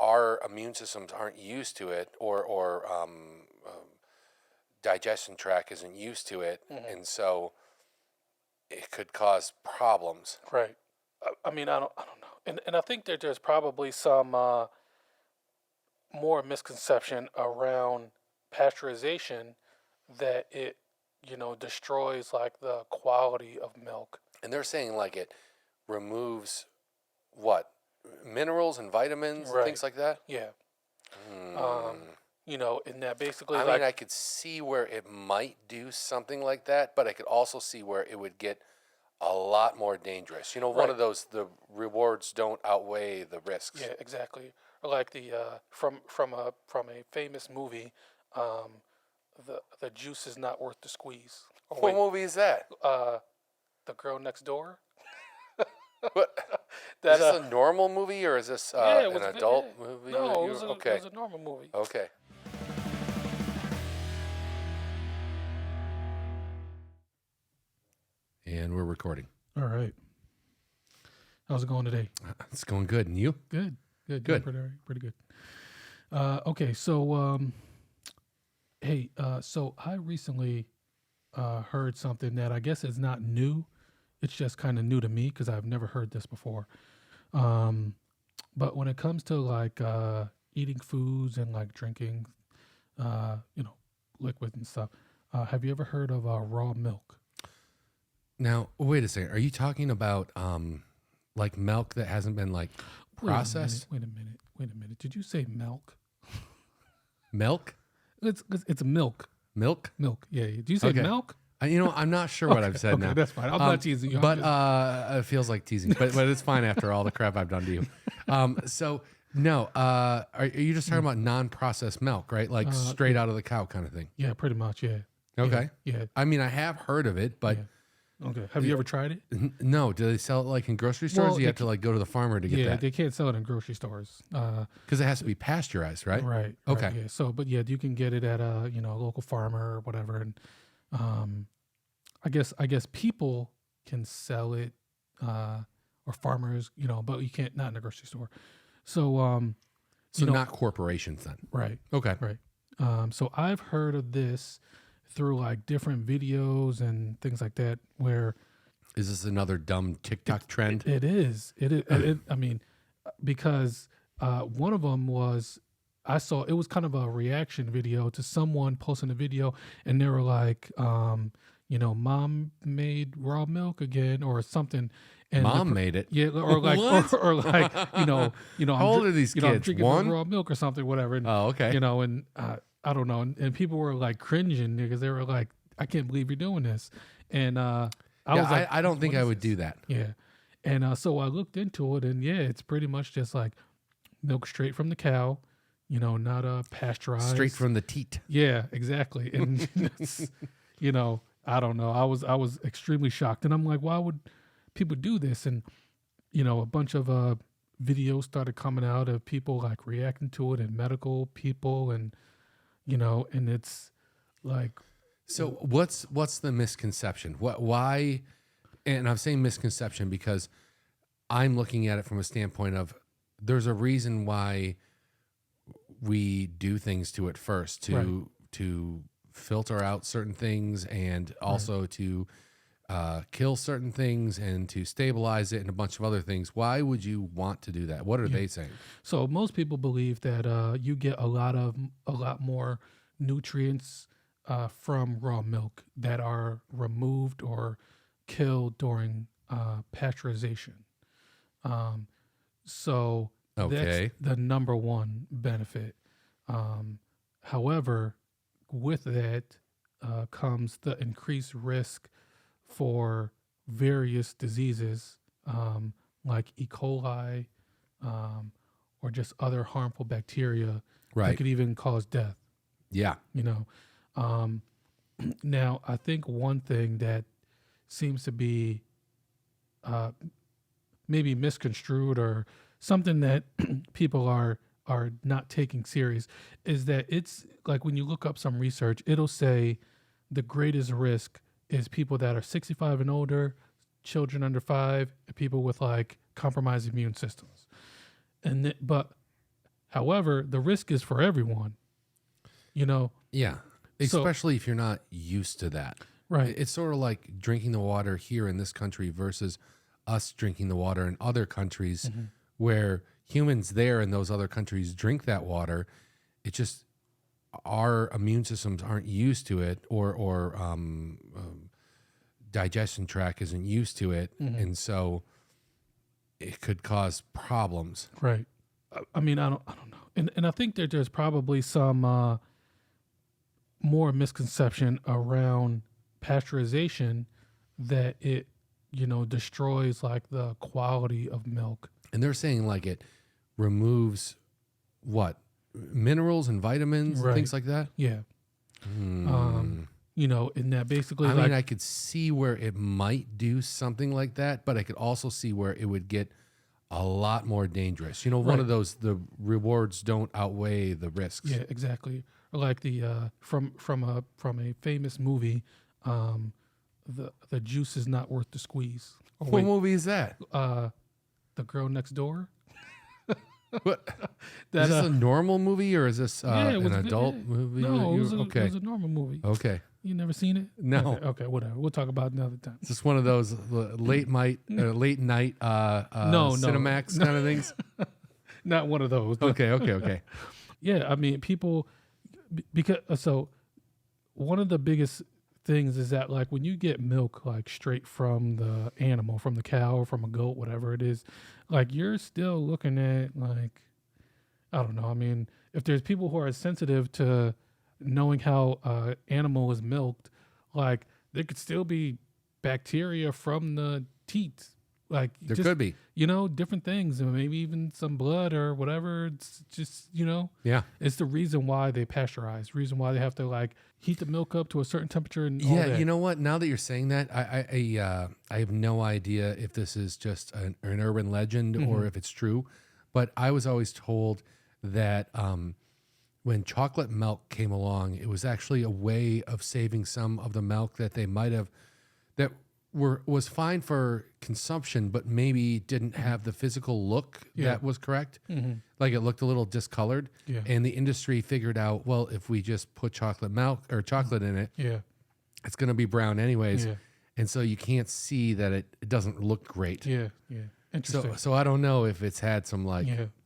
our immune systems aren't used to it, or digestion tract isn't used to it, and so it could cause problems. Right. I mean, I don't know, and I think that there's probably some more misconception around pasteurization, that it, destroys like the quality of milk. And they're saying like it removes what? Minerals and vitamins and things like that? Yeah. And that basically, I mean, I could see where it might do something like that, but I could also see where it would get a lot more dangerous. One of those, the rewards don't outweigh the risks. Yeah, exactly. Or like the from a famous movie, the juice is not worth the squeeze. What movie is that? The Girl Next Door. What? Is this a normal movie, or is this an adult movie? No, it was a normal movie. Okay. And we're recording. All right. How's it going today? It's going good. And you? Good. Pretty good. Okay, so hey, so I recently heard something that I guess is not new. It's just kind of new to me because I've never heard this before. But when it comes to like eating foods and like drinking, liquid and stuff, have you ever heard of raw milk? Now, wait a second. Are you talking about like milk that hasn't been like processed? Wait a minute. Did you say milk? Milk? It's milk. Milk? Milk. Yeah. Did you say milk? I'm not sure what I've said now. Okay, that's fine. I'm not teasing you. But it feels like teasing. But it's fine after all the crap I've done to you. So no, are you just talking about non-processed milk, right? Like straight out of the cow kind of thing? Yeah, pretty much. Yeah. Okay. Yeah. I mean, I have heard of it, but. Yeah. Okay. Have you ever tried it? No. Do they sell it like in grocery stores? Well, you have to like go to the farmer to get that. Yeah, they can't sell it in grocery stores. Because it has to be pasteurized, right? Right. Okay. Right, yeah. So, but yeah, you can get it at a local farmer or whatever, and I guess people can sell it, or farmers, but you can't, not in a grocery store. So so not corporations then. Right. Okay. Right. So I've heard of this through like different videos and things like that. Where is this another dumb TikTok trend? It is. I mean, because one of them was, I saw it was kind of a reaction video to someone posting a video, and they were like, mom made raw milk again or something. And mom made it. Yeah, or like, or like, how old are these kids? I'm drinking raw milk or something, whatever. And, okay. And I don't know, and people were like cringing because they were like, I can't believe you're doing this. And I was like, I don't think I would do that. Yeah. And so I looked into it, and yeah, it's pretty much just like milk straight from the cow, not pasteurized. Straight from the teat. Yeah, exactly. And it's, I don't know. I was extremely shocked, and I'm like, why would people do this? And a bunch of videos started coming out of people like reacting to it, and medical people, and and it's like. So what's the misconception? Why? And I'm saying misconception because I'm looking at it from a standpoint of there's a reason why we do things to it first to filter out certain things, and also to kill certain things, and to stabilize it, and a bunch of other things. Why would you want to do that? What are they saying? So most people believe that you get a lot more nutrients from raw milk that are removed or killed during pasteurization. So that's the number one benefit. However, with that comes the increased risk for various diseases like E. coli or just other harmful bacteria that could even cause death. Yeah. Now, I think one thing that seems to be maybe misconstrued, or something that people are not taking serious, is that it's like when you look up some research, it'll say the greatest risk is people that are 65 and older, children under 5, and people with like compromised immune systems. But However, the risk is for everyone, you know? Yeah. So- Especially if you're not used to that. Right. It's sort of like drinking the water here in this country versus us drinking the water in other countries where humans there in those other countries drink that water. It just, our immune systems aren't used to it, or digestion tract isn't used to it. And so it could cause problems. Right. I mean, I don't know. And I think that there's probably some more misconception around pasteurization that it, destroys like the quality of milk. And they're saying like it removes what? Minerals and vitamins and things like that? Yeah. And that basically, I mean, I could see where it might do something like that, but I could also see where it would get a lot more dangerous. One of those, the rewards don't outweigh the risks. Yeah, exactly. Or like the from a famous movie, the juice is not worth the squeeze. Or What movie is that? The Girl Next Door. What? Is this a normal movie or is this an adult movie? No, it was okay. a normal movie. Okay. You never seen it? No. Okay, whatever. We'll talk about it another time. Is this one of those late night Cinemax kind of things? Not one of those. Okay. Yeah, I mean, people, because so one of the biggest things is that like when you get milk like straight from the animal, from the cow or from a goat, whatever it is, like you're still looking at like, I don't know. I mean, if there's people who are sensitive to knowing how animal is milked, like there could still be bacteria from the teats. Like There could be. Different things, and maybe even some blood or whatever. It's just, Yeah. it's the reason why they pasteurize, reason why they have to like heat the milk up to a certain temperature and all Yeah, that. you know what? Now that you're saying that, I have no idea if this is just an urban legend or if it's true, but I was always told that when chocolate milk came along, it was actually a way of saving some of the milk that they might have was fine for consumption, but maybe didn't have the physical look that was correct. Like it looked a little discolored. Yeah. And the industry figured out, well, if we just put chocolate milk or chocolate in it, it's going to be brown anyways. Yeah. And so you can't see that it doesn't look great. Yeah. Interesting. So I don't know if it's had some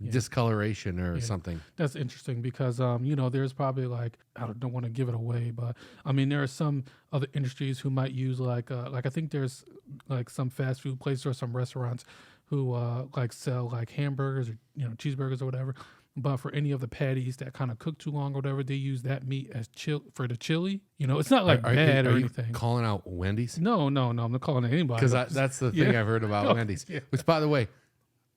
discoloration or something. That's interesting because there's probably like, I don't want to give it away, but I mean there are some other industries who might use like I think there's like some fast food places or some restaurants who like sell like hamburgers or cheeseburgers or whatever. But for any of the patties that kind of cook too long or whatever, they use that meat as for the chili. It's not like bad or you anything. Calling out Wendy's? No, I'm not calling anybody. Because that's the thing I've heard about Wendy's. Yeah. Which, by the way,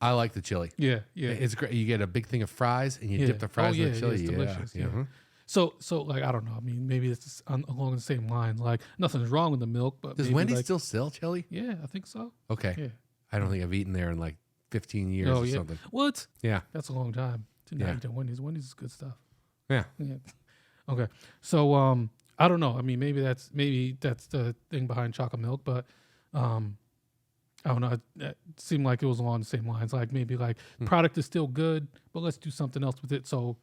I like the chili. Yeah. It's great. You get a big thing of fries and you dip the fries in the chili. It's delicious. Yeah. Uh-huh. So like I don't know. I mean, maybe it's along the same lines. Like nothing's wrong with the milk, but Does maybe Wendy's like, still sell chili? Yeah, I think so. Okay. Yeah. I don't think I've eaten there in like 15 years or something. What? Yeah. That's a long time to not eat at Wendy's. Wendy's is good stuff. Yeah. Okay. So I don't know. I mean, maybe that's the thing behind chocolate milk, but I don't know. It seemed like it was along the same lines. Like maybe like product is still good, but let's do something else with it. So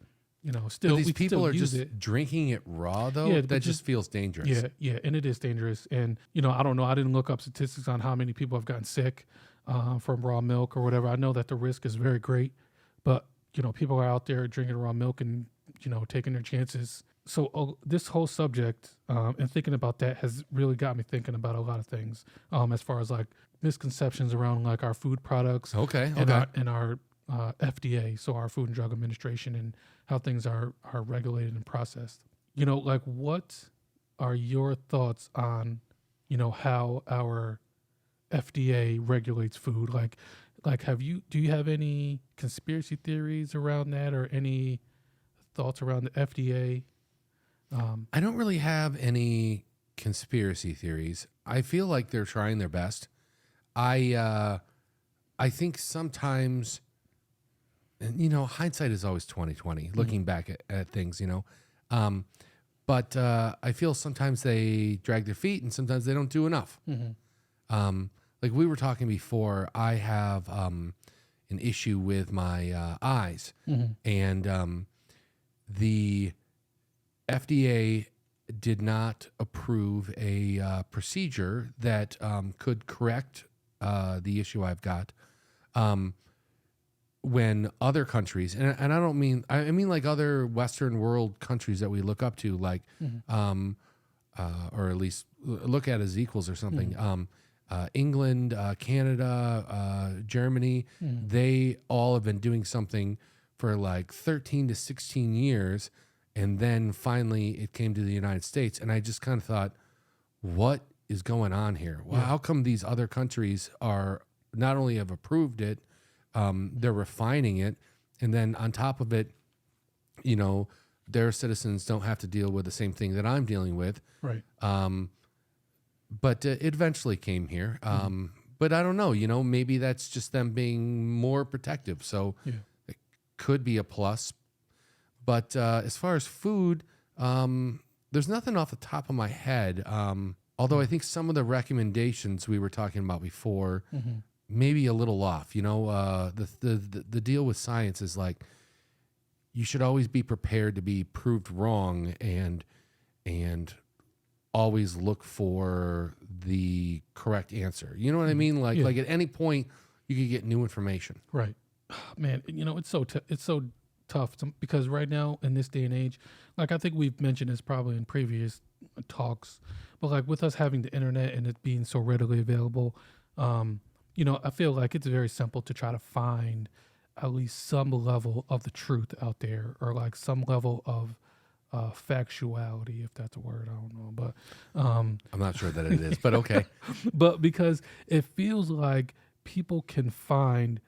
still But these we people still are use just it. drinking it raw though. Yeah, that but just feels dangerous. Yeah, and it is dangerous. And I don't know. I didn't look up statistics on how many people have gotten sick from raw milk or whatever. I know that the risk is very great, but people are out there drinking raw milk and taking their chances. So this whole subject and thinking about that has really got me thinking about a lot of things as far as like misconceptions around like our food products. Okay. And our FDA, so our Food and Drug Administration, and how things are regulated and processed. Like what are your thoughts on, how our FDA regulates food? Like do you have any conspiracy theories around that or any thoughts around the FDA? I don't really have any conspiracy theories. I feel like they're trying their best. I think sometimes, and hindsight is always 20/20. Looking back at things, but I feel sometimes they drag their feet and sometimes they don't do enough. Like we were talking before, I have an issue with my eyes, Mhm. and the FDA did not approve a procedure that could correct the issue I've got. When other countries, and I don't mean, I mean like other Western world countries that we look up to, like, Mhm. or at least look at as equals or something. Mhm. England, Canada, Germany, Mhm. they all have been doing something for like 13 to 16 years. And then finally it came to the United States. And I just kind of thought, what is going on here? Well, Yeah. how come these other countries are not only have approved it, they're refining it. And then on top of it, you know, their citizens don't have to deal with the same thing that I'm dealing with. Right. But it eventually came here. But I don't know, you know, maybe that's just them being more protective. So Yeah. it could be a plus. But as far as food, there's nothing off the top of my head. Although I think some of the recommendations we were talking about before, Mm-hmm. maybe a little off. You know, the deal with science is like you should always be prepared to be proved wrong, and always look for the correct answer. You know what I mean? Like Yeah. like at any point you could get new information. Right. Man, you know, it's so tough because right now in this day and age, like I think we've mentioned this probably in previous talks, but like with us having the internet and it being so readily available, you know, I feel like it's very simple to try to find at least some level of the truth out there, or like some level of factuality, if that's a word. I don't know, but I'm not sure that it is, but okay. but because it feels like people can find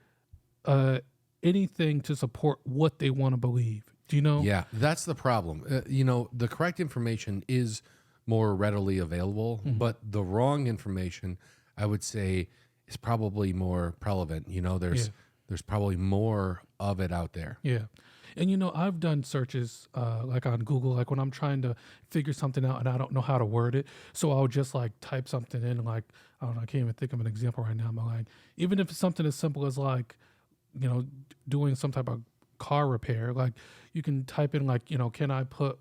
anything to support what they want to believe. Do you know? Yeah, that's the problem. You know, the correct information is more readily available, but the wrong information, I would say, is probably more prevalent. You know, Yeah. there's probably more of it out there. Yeah. And you know, I've done searches like on Google, like when I'm trying to figure something out and I don't know how to word it. So I'll just like type something in, like, I don't know, I can't even think of an example right now. But like, even if it's something as simple as like, you know, doing some type of car repair, like you can type in like, you know, can I put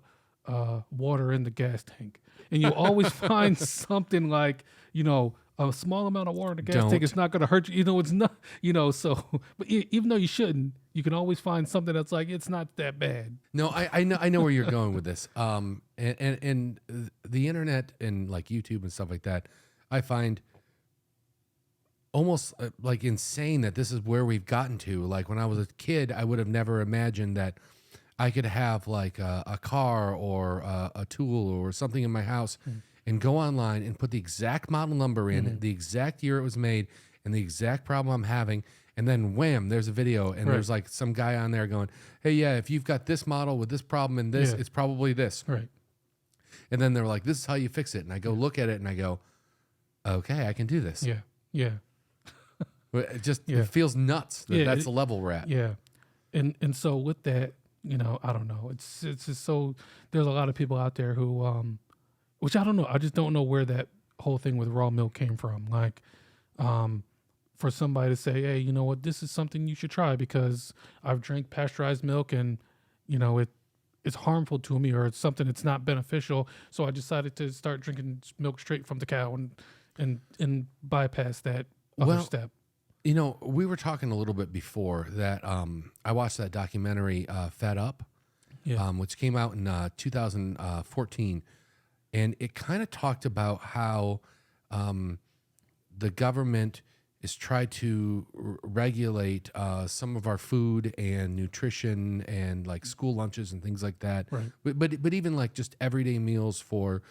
water in the gas tank? And you always find something like, you know, a small amount of water in the gas tank. Don't. It's not going to hurt you. You know, it's not, you know, so, but even though you shouldn't, you can always find something that's like, it's not that bad. No, I know where you're going with this. And the internet and like YouTube and stuff like that, I find almost like insane that this is where we've gotten to. Like when I was a kid, I would have never imagined that I could have like a car or a tool or something in my house and go online and put the exact model number in, the exact year it was made, and the exact problem I'm having. And then wham, there's a video, and there's like some guy on there going, hey, yeah, if you've got this model with this problem and this, it's probably this. Right. And then they're like, this is how you fix it. And I go look at it and I go, okay, I can do this. Yeah. Yeah. It just it feels nuts that that's the level we're at. Yeah. And so with that, you know, I don't know. It's just so, there's a lot of people out there who, which I don't know. I just don't know where that whole thing with raw milk came from. Like, for somebody to say, hey, you know what, this is something you should try because I've drank pasteurized milk and, you know, it's harmful to me, or it's something that's not beneficial. So I decided to start drinking milk straight from the cow and bypass that other step. You know, we were talking a little bit before that I watched that documentary, Fed Up, which came out in 2014. And it kind of talked about how the government is trying to regulate some of our food and nutrition and like school lunches and things like that. Right. But even like just everyday meals for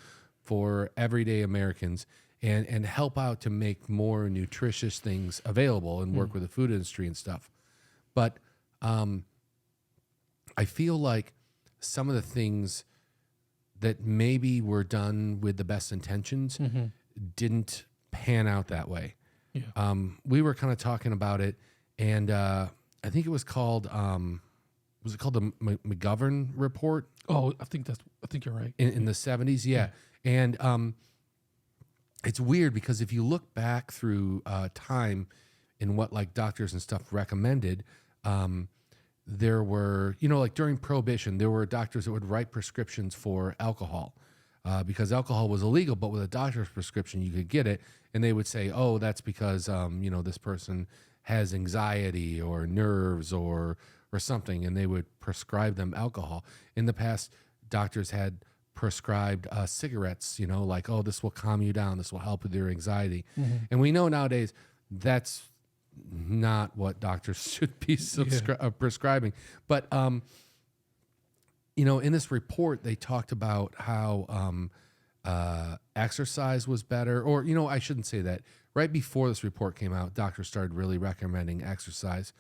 everyday Americans. And help out to make more nutritious things available and work with the food industry and stuff. But I feel like some of the things that maybe were done with the best intentions didn't pan out that way. Yeah. We were kind of talking about it, and I think it was called the McGovern Report? Oh, I think you're right. In the 70s, yeah. And it's weird because if you look back through time in what like doctors and stuff recommended, there were, you know, like during Prohibition, there were doctors that would write prescriptions for alcohol because alcohol was illegal, but with a doctor's prescription, you could get it. And they would say, oh, that's because, you know, this person has anxiety or nerves or something, and they would prescribe them alcohol. In the past, doctors had prescribed cigarettes, you know, like, oh, this will calm you down, this will help with your anxiety. And we know nowadays that's not what doctors should be prescribing. But, you know, in this report, they talked about how exercise was better, or, you know, I shouldn't say that. Right before this report came out, doctors started really recommending exercise.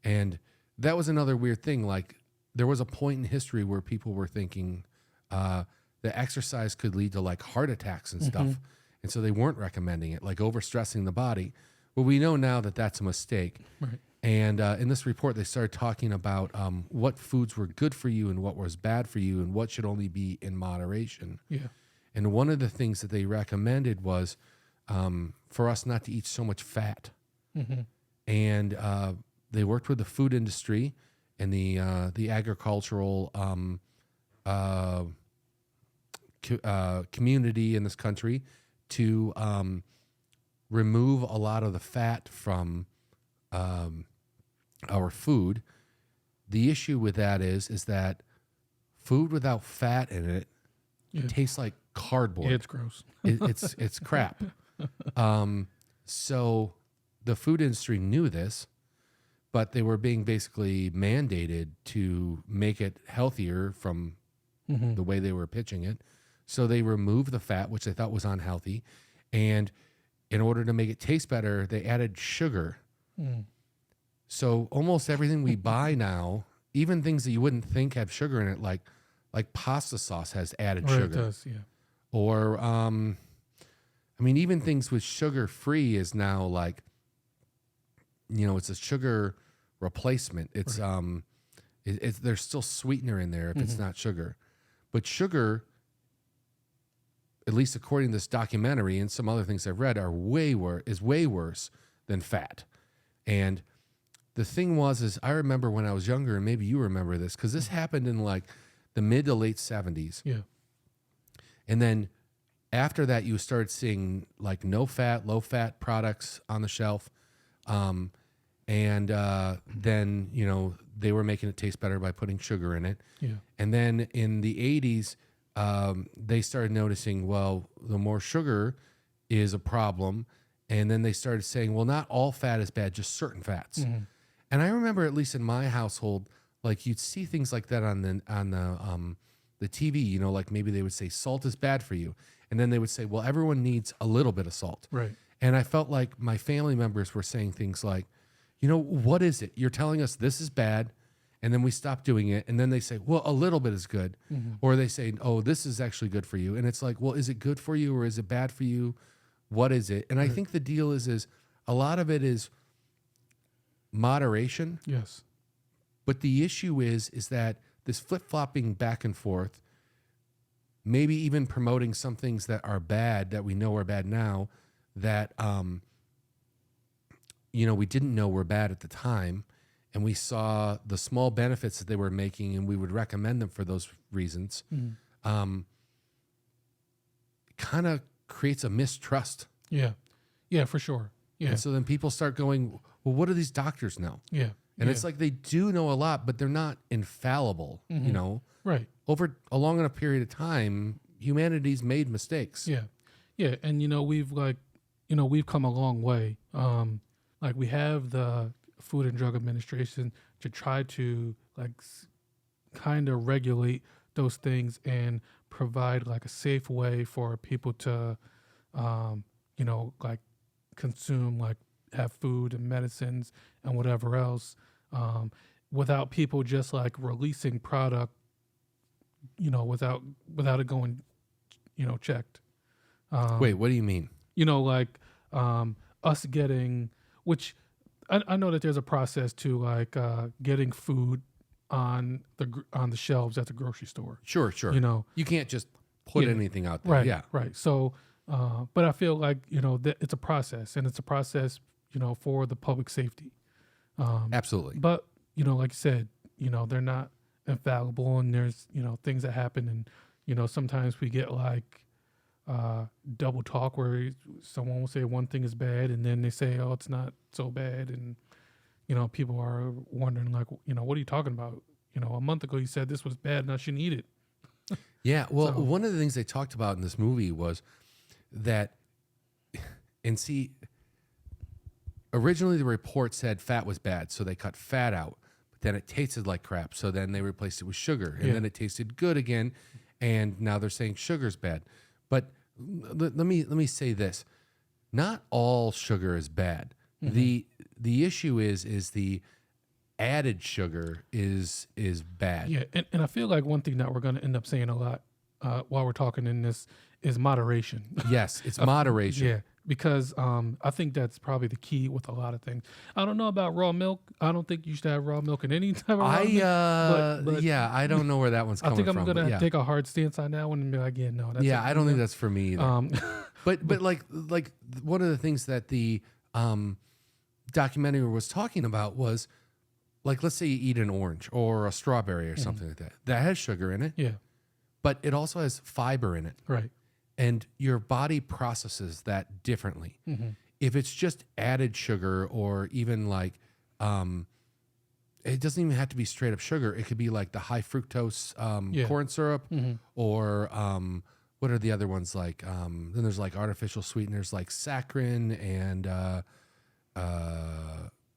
And that was another weird thing. Like, there was a point in history where people were thinking that exercise could lead to like heart attacks and stuff. And so they weren't recommending it, like overstressing the body. Well, we know now that that's a mistake. Right. And in this report, they started talking about what foods were good for you and what was bad for you and what should only be in moderation. Yeah. And one of the things that they recommended was for us not to eat so much fat. And they worked with the food industry and the agricultural community in this country to remove a lot of the fat from our food. The issue with that is that food without fat in it tastes like cardboard. Yeah, it's gross. It's crap. So the food industry knew this, but they were being basically mandated to make it healthier from the way they were pitching it. So they removed the fat, which they thought was unhealthy. And in order to make it taste better, they added sugar. So almost everything we buy now, even things that you wouldn't think have sugar in it, like pasta sauce has added sugar. It does, yeah. Or, I mean, even things with sugar-free is now like, you know, it's a sugar replacement. It's there's still sweetener in there if it's not sugar. But sugar, at least according to this documentary and some other things I've read, is way worse than fat. And the thing is I remember when I was younger, and maybe you remember this, because this happened in like the mid to late 70s. Yeah. And then after that, you started seeing like no fat, low fat products on the shelf. And then, you know, they were making it taste better by putting sugar in it. Yeah. And then in the 80s, they started noticing, well, the more sugar is a problem. And then they started saying, well, not all fat is bad, just certain fats. And I remember, at least in my household, like you'd see things like that on the TV, you know, like maybe they would say salt is bad for you. And then they would say, well, everyone needs a little bit of salt. Right. And I felt like my family members were saying things like, you know, what is it? You're telling us this is bad. And then we stop doing it. And then they say, well, a little bit is good. Or they say, oh, this is actually good for you. And it's like, well, is it good for you or is it bad for you? What is it? And I think the deal is a lot of it is moderation. Yes. But the issue is that this flip-flopping back and forth, maybe even promoting some things that are bad, that we know are bad now, that, you know, we didn't know were bad at the time. And we saw the small benefits that they were making, and we would recommend them for those reasons. Kind of creates a mistrust. Yeah. Yeah, for sure. Yeah. And so then people start going, well, what do these doctors know? Yeah. And it's like they do know a lot, but they're not infallible, you know? Right. Over a long enough period of time, humanity's made mistakes. Yeah. Yeah. And, you know, we've come a long way. Like we have the Food and Drug Administration to try to like kind of regulate those things and provide like a safe way for people to, you know, like consume, like have food and medicines and whatever else, without people just like releasing product, you know, without it going, you know, checked. Wait, what do you mean? You know, like us getting, which I know that there's a process to like getting food on the shelves at the grocery store. Sure. You know, you can't just put anything out there. Right. Yeah. Right. So, but I feel like, you know, that it's a process, and it's a process, for the public safety. Absolutely. But, like you said, they're not infallible, and there's, things that happen. And, sometimes we get like double talk where someone will say one thing is bad and then they say, oh, it's not so bad. And, people are wondering like, what are you talking about? A month ago you said this was bad and I shouldn't eat it. Yeah. Well, So- one of the things they talked about in this movie was that, and see, originally the report said fat was bad, so they cut fat out. But then it tasted like crap, so then they replaced it with sugar, and Yeah. then it tasted good again, and now they're saying sugar's bad. But let me say this: not all sugar is bad. Mm-hmm. The issue is the added sugar is bad. Yeah. And I feel like one thing that we're going to end up saying a lot while we're talking in this is moderation. Yes, it's moderation. Yeah, because I think that's probably the key with a lot of things. I don't know about raw milk. I don't think you should have raw milk in any type of raw milk. But Yeah, I don't know where that one's I coming think I'm from. gonna but yeah. take a hard stance on that one and be like, yeah, no, that's Yeah, I don't think that's for me either. But like one of the things that the documentary was talking about was, like, let's say you eat an orange or a strawberry or something like that. That has sugar in it, yeah, but it also has fiber in it. right, And your body processes that differently. If it's just added sugar, or even like, it doesn't even have to be straight up sugar. It could be like the high fructose corn syrup, or what are the other ones like? Then there's like artificial sweeteners like saccharin and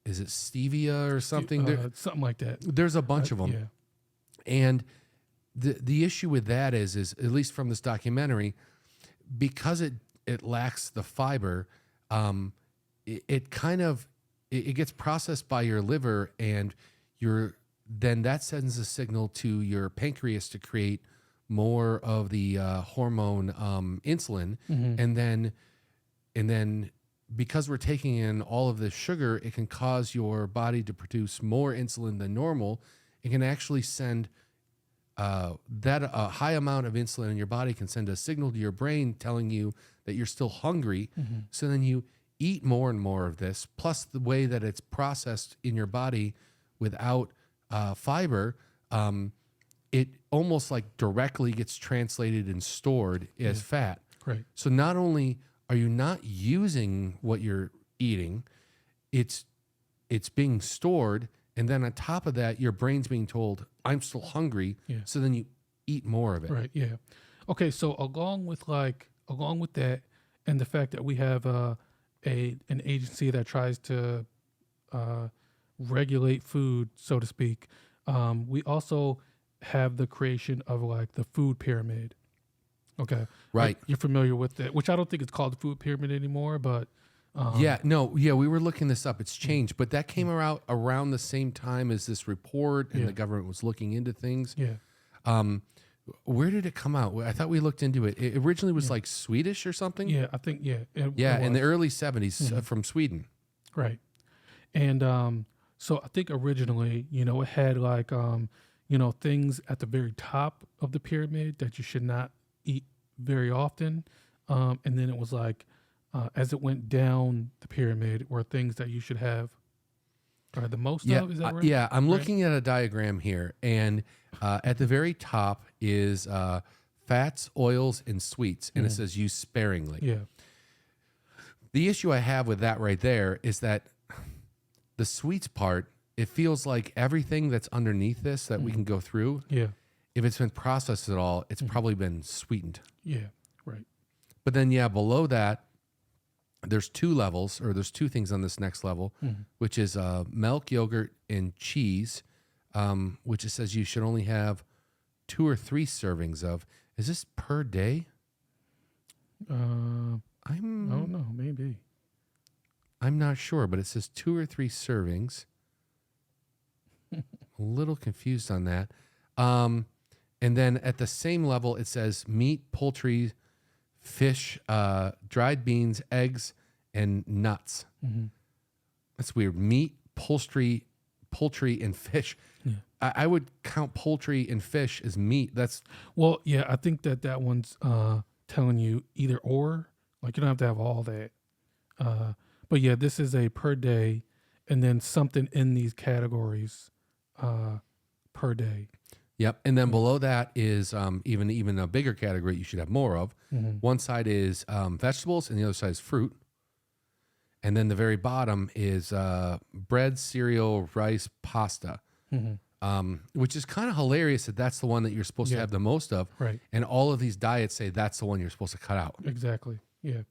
is it stevia or something? something like that. There's a bunch of them. Yeah, And the issue with that is at least from this documentary, because it lacks the fiber, it gets processed by your liver, and then that sends a signal to your pancreas to create more of the hormone insulin, and then because we're taking in all of this sugar, it can cause your body to produce more insulin than normal. It can actually send a high amount of insulin in your body can send a signal to your brain telling you that you're still hungry. So then you eat more and more of this, plus the way that it's processed in your body without fiber, it almost like directly gets translated and stored as fat. right. So not only are you not using what you're eating, it's being stored, and then on top of that, your brain's being told, I'm still hungry. Yeah. So then you eat more of it. Right. Yeah. Okay. So along with that, and the fact that we have an agency that tries to regulate food, so to speak, we also have the creation of like the food pyramid. Okay. Right. You're familiar with that, which I don't think it's called the food pyramid anymore, but we were looking this up. It's changed, but that came around the same time as this report, and Yeah. the government was looking into things. yeah. Where did it come out? I thought we looked into it. It originally was like Swedish or something. Yeah. I think, yeah. It In the was. early 70s from Sweden. Right. And so I think originally, it had like, things at the very top of the pyramid that you should not eat very often. And then it was like, as it went down the pyramid, were things that you should have the most of. Is that right? Yeah, I'm looking at a diagram here, and at the very top is fats, oils, and sweets, and it says use sparingly. Yeah. The issue I have with that right there is that the sweets part, it feels like everything that's underneath this that we can go through, Yeah. if it's been processed at all, it's probably been sweetened. Yeah. Right. But then, below that, there's two levels, or there's two things on this next level, which is milk, yogurt, and cheese, which it says you should only have 2 or 3 servings of. Is this per day? I don't know. Maybe. I'm not sure, but it says 2 or 3 servings. A little confused on that. And then at the same level, it says meat, poultry, fish, dried beans, eggs, and nuts. That's weird. Meat, poultry, and fish. Yeah. I would count poultry and fish as meat. Well, yeah, I think that one's telling you either or. Like, you don't have to have all that. But yeah, this is a per day, and then something in these categories per day. Yep. And then below that is even a bigger category you should have more of. Mm-hmm. One side is vegetables and the other side is fruit. And then the very bottom is bread, cereal, rice, pasta, which is kind of hilarious that that's the one that you're supposed to have the most of. Right. And all of these diets say that's the one you're supposed to cut out. Exactly. Yeah.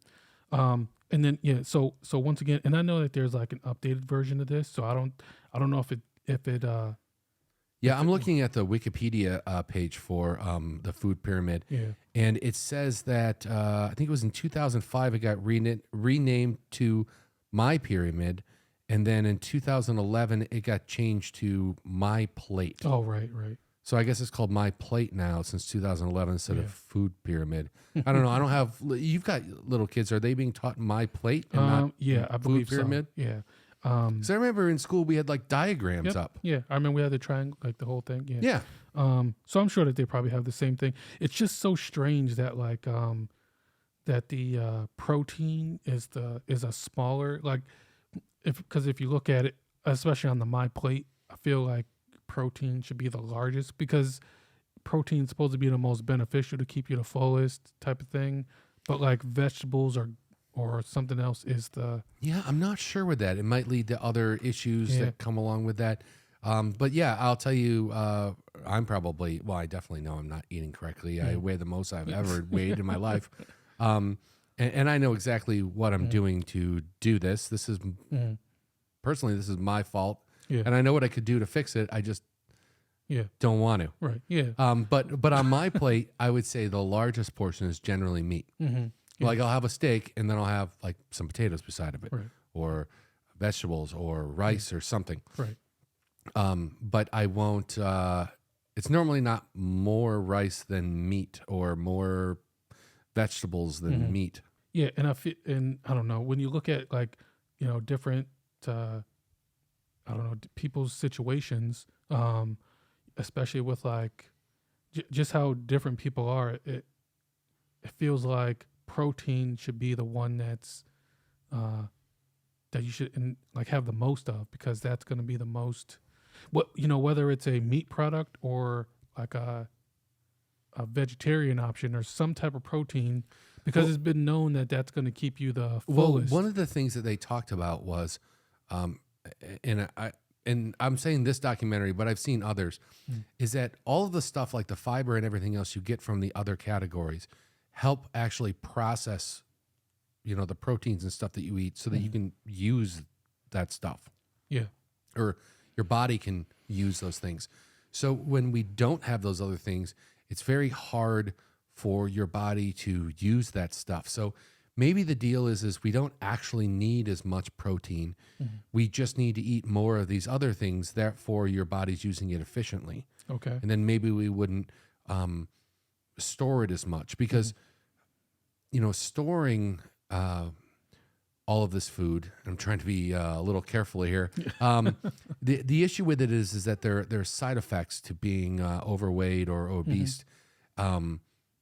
And then so once again, and I know that there's like an updated version of this, so I don't know if it Yeah, I'm looking at the Wikipedia page for the food pyramid. Yeah. And it says that I think it was in 2005 it got renamed to My Pyramid, and then in 2011 it got changed to My Plate. Oh, right. So I guess it's called My Plate now since 2011 instead of Food Pyramid. I don't know. I don't have. You've got little kids. Are they being taught My Plate and not I believe Food Pyramid? So. Yeah. Because I remember in school we had like diagrams up. Yeah, I remember we had the triangle, like the whole thing. Yeah. Yeah. So I'm sure that they probably have the same thing. It's just so strange that like that the protein is a smaller, like if you look at it, especially on the My Plate, I feel like protein should be the largest because protein's supposed to be the most beneficial to keep you the fullest type of thing. But like vegetables or something else is the... Yeah, I'm not sure with that. It might lead to other issues that come along with that. But yeah, I'll tell you, I'm probably, well, I definitely know I'm not eating correctly. I weigh the most I've ever weighed in my life. And I know exactly what I'm doing to do this. This is, personally, this is my fault. Yeah. And I know what I could do to fix it. I just don't want to. Right, yeah. But on My Plate, I would say the largest portion is generally meat. Mm-hmm. Yeah. Like I'll have a steak and then I'll have like some potatoes beside of it, Right. or vegetables or rice or something. Right. But I won't. It's normally not more rice than meat or more vegetables than meat. Yeah, and I don't know, when you look at like different people's situations, especially with like just how different people are, it feels like protein should be the one that's that you should like have the most of, because that's going to be the most, whether it's a meat product or like a vegetarian option or some type of protein, because it's been known that that's going to keep you the fullest. Well, one of the things that they talked about was, and I'm saying this documentary, but I've seen others, is that all of the stuff like the fiber and everything else you get from the other categories help actually process, the proteins and stuff that you eat so that you can use that stuff. Yeah. Or your body can use those things. So when we don't have those other things, it's very hard for your body to use that stuff. So maybe the deal is we don't actually need as much protein. We just need to eat more of these other things. Therefore, your body's using it efficiently. Okay. And then maybe we wouldn't store it as much, because storing all of this food, I'm trying to be a little careful here. The issue with it is that there are side effects to being overweight or obese,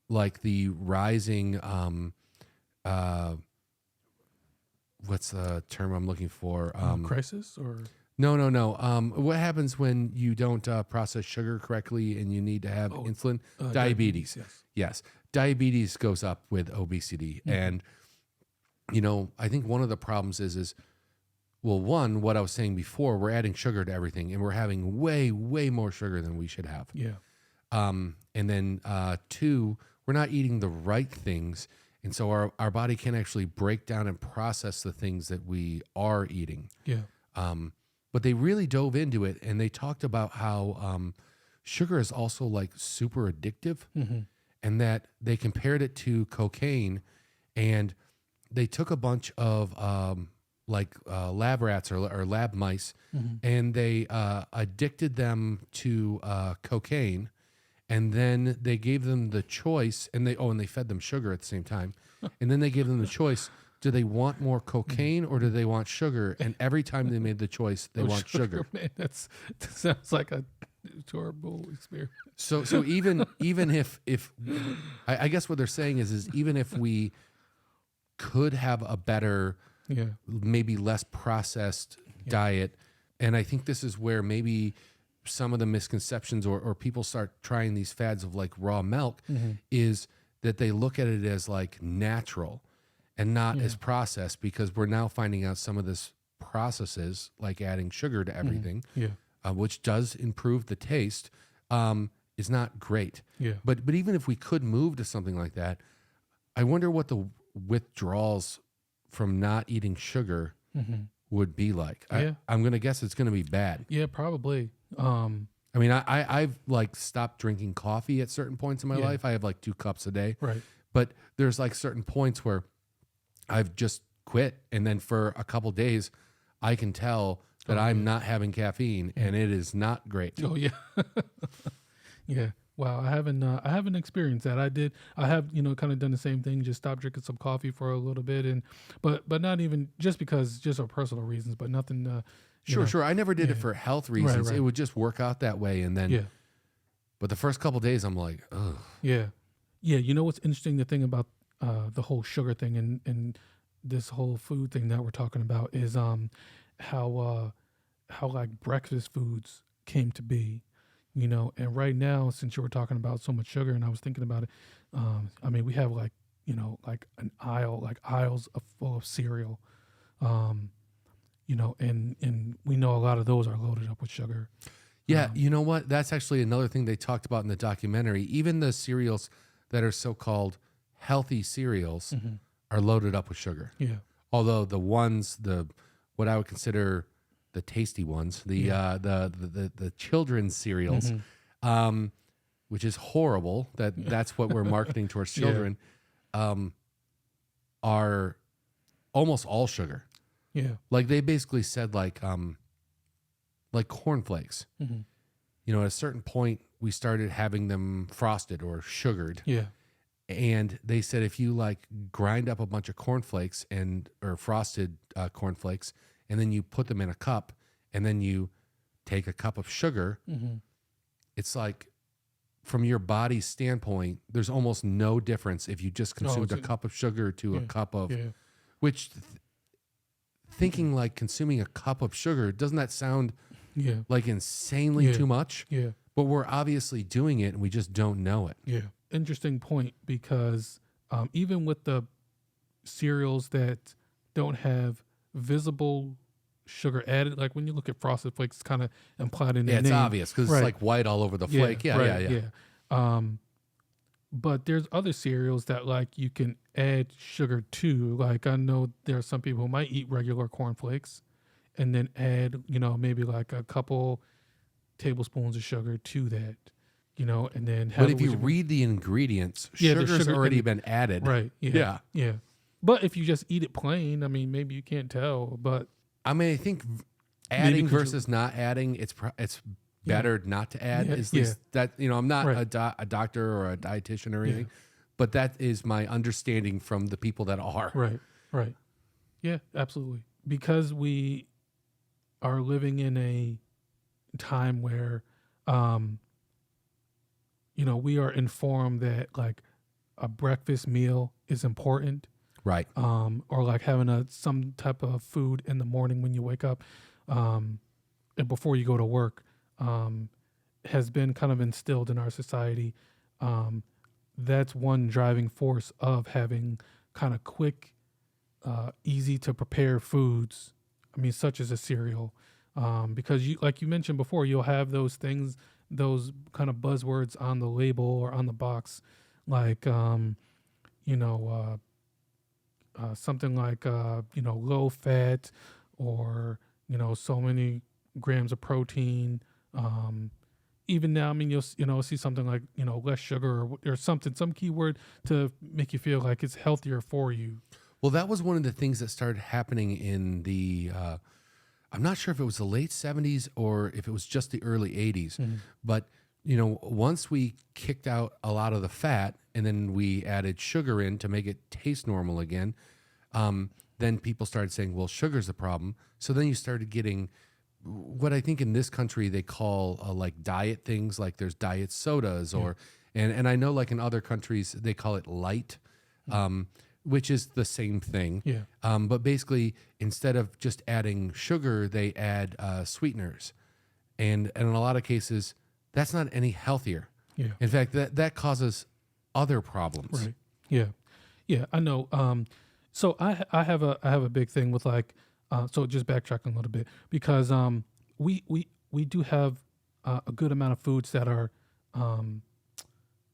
like the rising what's the term I'm looking for? Crisis or... No. What happens when you don't process sugar correctly and you need to have insulin? Diabetes. Yes. Diabetes goes up with obesity. And, I think one of the problems is, well, one, what I was saying before, we're adding sugar to everything and we're having way, way more sugar than we should have. Yeah. And then two, we're not eating the right things. And so our body can actually break down and process the things that we are eating. Yeah. But they really dove into it, and they talked about how sugar is also like super addictive, and that they compared it to cocaine, and they took a bunch of lab rats or lab mice, and they addicted them to cocaine, and then they gave them the choice, and they fed them sugar at the same time, and then they gave them the choice. Do they want more cocaine or do they want sugar? And every time they made the choice, they want sugar. Man, that sounds like a horrible experience. So even if I guess what they're saying is even if we could have a better maybe less processed diet. And I think this is where maybe some of the misconceptions or people start trying these fads of like raw milk is that they look at it as like natural and not as processed, because we're now finding out some of this processes like adding sugar to everything, which does improve the taste, is not great. But even if we could move to something like that, I wonder what the withdrawals from not eating sugar would be like. I'm going to guess it's going to be bad. Yeah, probably. I mean, I've like stopped drinking coffee at certain points in my life. I have like 2 cups a day. Right. But there's like certain points where I've just quit. And then for a couple days, I can tell that I'm not having caffeine and it is not great. Oh, yeah. Yeah. Wow. I haven't experienced that. I have, kind of done the same thing, just stopped drinking some coffee for a little bit. But not even just for personal reasons, but nothing, Sure. I never did it for health reasons. Right. It would just work out that way. And then, but the first couple days I'm like, ugh. Yeah. Yeah. You know, what's interesting, the thing about, the whole sugar thing and this whole food thing that we're talking about is, how like breakfast foods came to be, and right now, since you were talking about so much sugar and I was thinking about it, I mean, we have like an aisles full of cereal, and we know a lot of those are loaded up with sugar. Yeah. You know what? That's actually another thing they talked about in the documentary. Even the cereals that are so-called healthy cereals are loaded up with sugar. Yeah. Although the ones, what I would consider the tasty ones, the children's cereals, which is horrible. That's what we're marketing towards children, are almost all sugar. Yeah. Like they basically said like cornflakes. At a certain point we started having them frosted or sugared. Yeah. And they said if you like grind up a bunch of cornflakes or frosted cornflakes, and then you put them in a cup, and then you take a cup of sugar, it's like from your body's standpoint, there's almost no difference if you just consumed a cup of sugar to a cup of, which thinking like consuming a cup of sugar, doesn't that sound like insanely too much? Yeah. But we're obviously doing it and we just don't know it. Yeah. Interesting point, because even with the cereals that don't have visible sugar added, like when you look at Frosted Flakes, it's kind of implied in their name. It's obvious because it's like white all over the flake. Yeah. But there's other cereals that like you can add sugar to. Like I know there are some people who might eat regular cornflakes and then add, maybe like a couple tablespoons of sugar to that. And then have but if you read the ingredients, sugar's already been added. Right. Yeah. But if you just eat it plain, I mean, maybe you can't tell. But I mean, I think adding versus not adding, it's better not to add. That I'm not a doctor or a dietitian or anything, but that is my understanding from the people that are. Right. Yeah, absolutely. Because we are living in a time where, we are informed that like a breakfast meal is important. Right. Or like having some type of food in the morning when you wake up, and before you go to work, has been kind of instilled in our society. That's one driving force of having kind of quick, easy to prepare foods. I mean, such as a cereal, because like you mentioned before, you'll have those things, those kind of buzzwords on the label or on the box, like, something like, low fat or, so many grams of protein. Even now, I mean, you'll see something like, less sugar or something, some keyword to make you feel like it's healthier for you. Well, that was one of the things that started happening in the, I'm not sure if it was the late 70s or if it was just the early 80s, but once we kicked out a lot of the fat and then we added sugar in to make it taste normal again, then people started saying, well, sugar's the problem. So then you started getting what I think in this country they call like diet things, like there's diet sodas and I know like in other countries they call it light. which is the same thing. Yeah. But basically, instead of just adding sugar, they add sweeteners, and in a lot of cases, that's not any healthier. Yeah. In fact, that causes other problems. Right. Yeah. Yeah. I know. So I have a big thing with like, so just backtracking a little bit because we do have a good amount of foods that are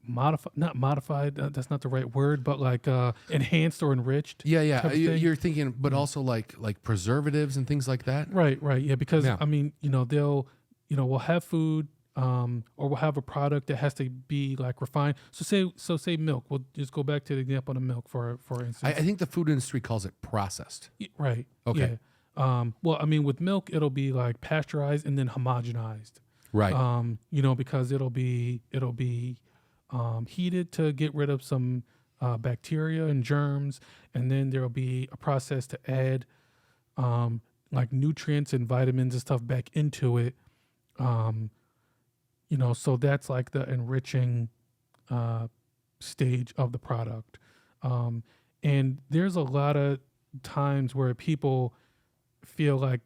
not modified. That's not the right word, but like enhanced or enriched. Yeah. type of thing. You're thinking, but also like preservatives and things like that. Right. Yeah. Because Yeah. I mean, we'll have food. Or we'll have a product that has to be like refined. So say milk. We'll just go back to the example of milk for instance. I think the food industry calls it processed. Right. Okay. Yeah. Well, I mean, with milk, it'll be like pasteurized and then homogenized. Right. Because it'll be heated to get rid of some bacteria and germs, and then there'll be a process to add like nutrients and vitamins and stuff back into it. So that's like the enriching stage of the product. And there's a lot of times where people feel like,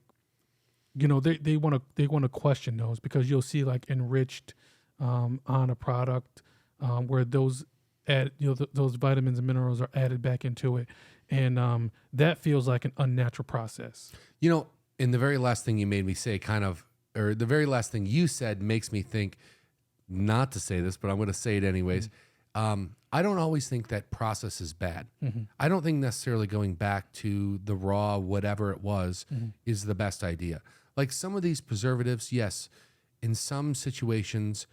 they want to question those because you'll see like enriched on a product where those those vitamins and minerals are added back into it. And that feels like an unnatural process. In the very last thing you made me say or the very last thing you said makes me think not to say this, but I'm going to say it anyways. I don't always think that process is bad. I don't think necessarily going back to the raw, whatever it was, is the best idea. Like some of these preservatives, yes, in some situations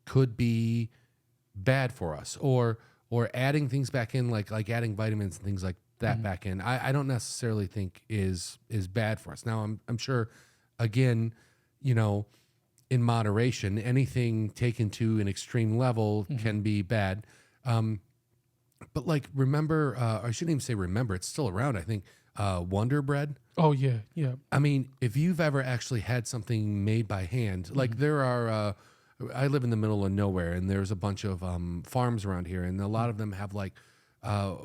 could be bad for us, or adding things back in, like adding vitamins and things like that back in. I don't necessarily think is bad for us. Now I'm sure, again, in moderation, anything taken to an extreme level can be bad. But like, remember, I shouldn't even say remember, it's still around, I think, Wonder Bread. Oh yeah. I mean, if you've ever actually had something made by hand, like there are, I live in the middle of nowhere, and there's a bunch of farms around here, and a lot of them have like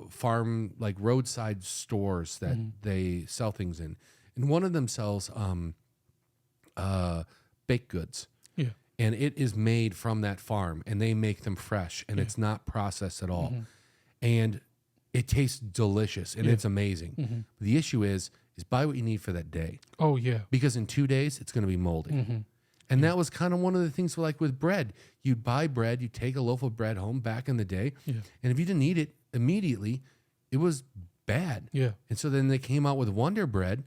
farm, like roadside stores that they sell things in. And one of them sells baked goods. Yeah. And it is made from that farm, and they make them fresh, and it's not processed at all. And it tastes delicious, and it's amazing. The issue is buy what you need for that day. Oh yeah. Because in 2 days, it's going to be moldy. And that was kind of one of the things like with bread. You'd buy bread, you'd take a loaf of bread home back in the day, and if you didn't eat it immediately, it was bad. Yeah. And so then they came out with Wonder Bread,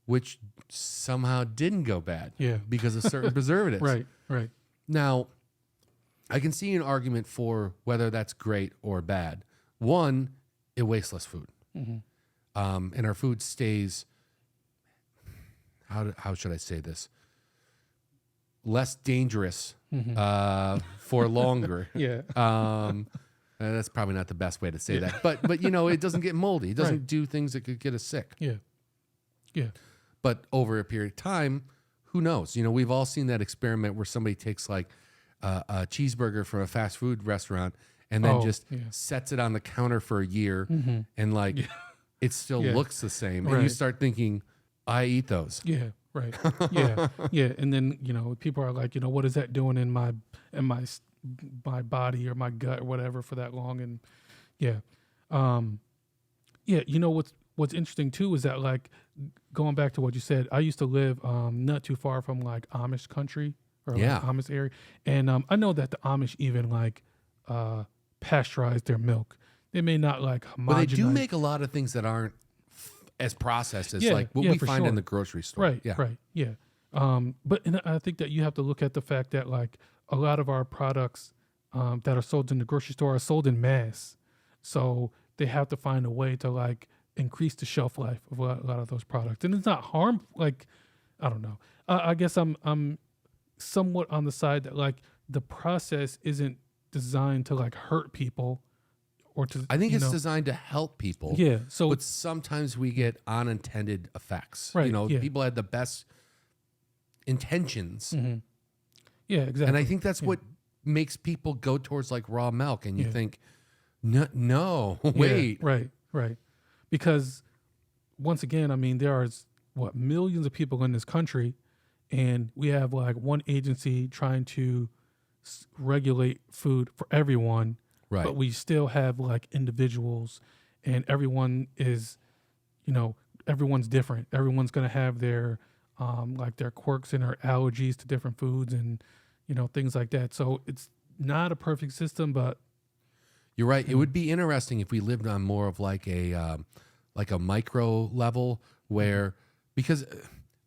which somehow didn't go bad because of certain preservatives. Right. Now, I can see an argument for whether that's great or bad. One, it wastes less food. And our food stays, how should I say this? Less dangerous for longer. That's probably not the best way to say that. But it doesn't get moldy. It doesn't do things that could get us sick. Yeah. But over a period of time, who knows? We've all seen that experiment where somebody takes like a cheeseburger from a fast food restaurant and then sets it on the counter for a year, and like it still looks the same. And you start thinking, I eat those. Yeah. Right. Yeah. And then, people are like, what is that doing in my body or my gut or whatever for that long? And what's interesting too is that, like, going back to what you said, I used to live not too far from like Amish country or like Amish area. And I know that the Amish even like pasteurize their milk. They may not like homogenize. But they do make a lot of things that aren't as processed as like what we find in the grocery store. Right. Yeah. But I think that you have to look at the fact that like a lot of our products that are sold in the grocery store are sold in mass. So they have to find a way to like increase the shelf life of a lot of those products. And it's not harm. Like, I don't know. I guess I'm somewhat on the side that like the process isn't designed to like hurt people. I think it's designed to help people. Yeah. So, but sometimes we get unintended effects. Right. People had the best intentions. Yeah, exactly. And I think that's what makes people go towards like raw milk. And you think, No, wait. Yeah, right. Because once again, I mean, there are millions of people in this country, and we have like one agency trying to regulate food for everyone, Right. but we still have like individuals, and everyone is, everyone's different. Everyone's going to have their like their quirks and their allergies to different foods and things like that. So it's not a perfect system, but You're right. It would be interesting if we lived on more of like a micro level where, because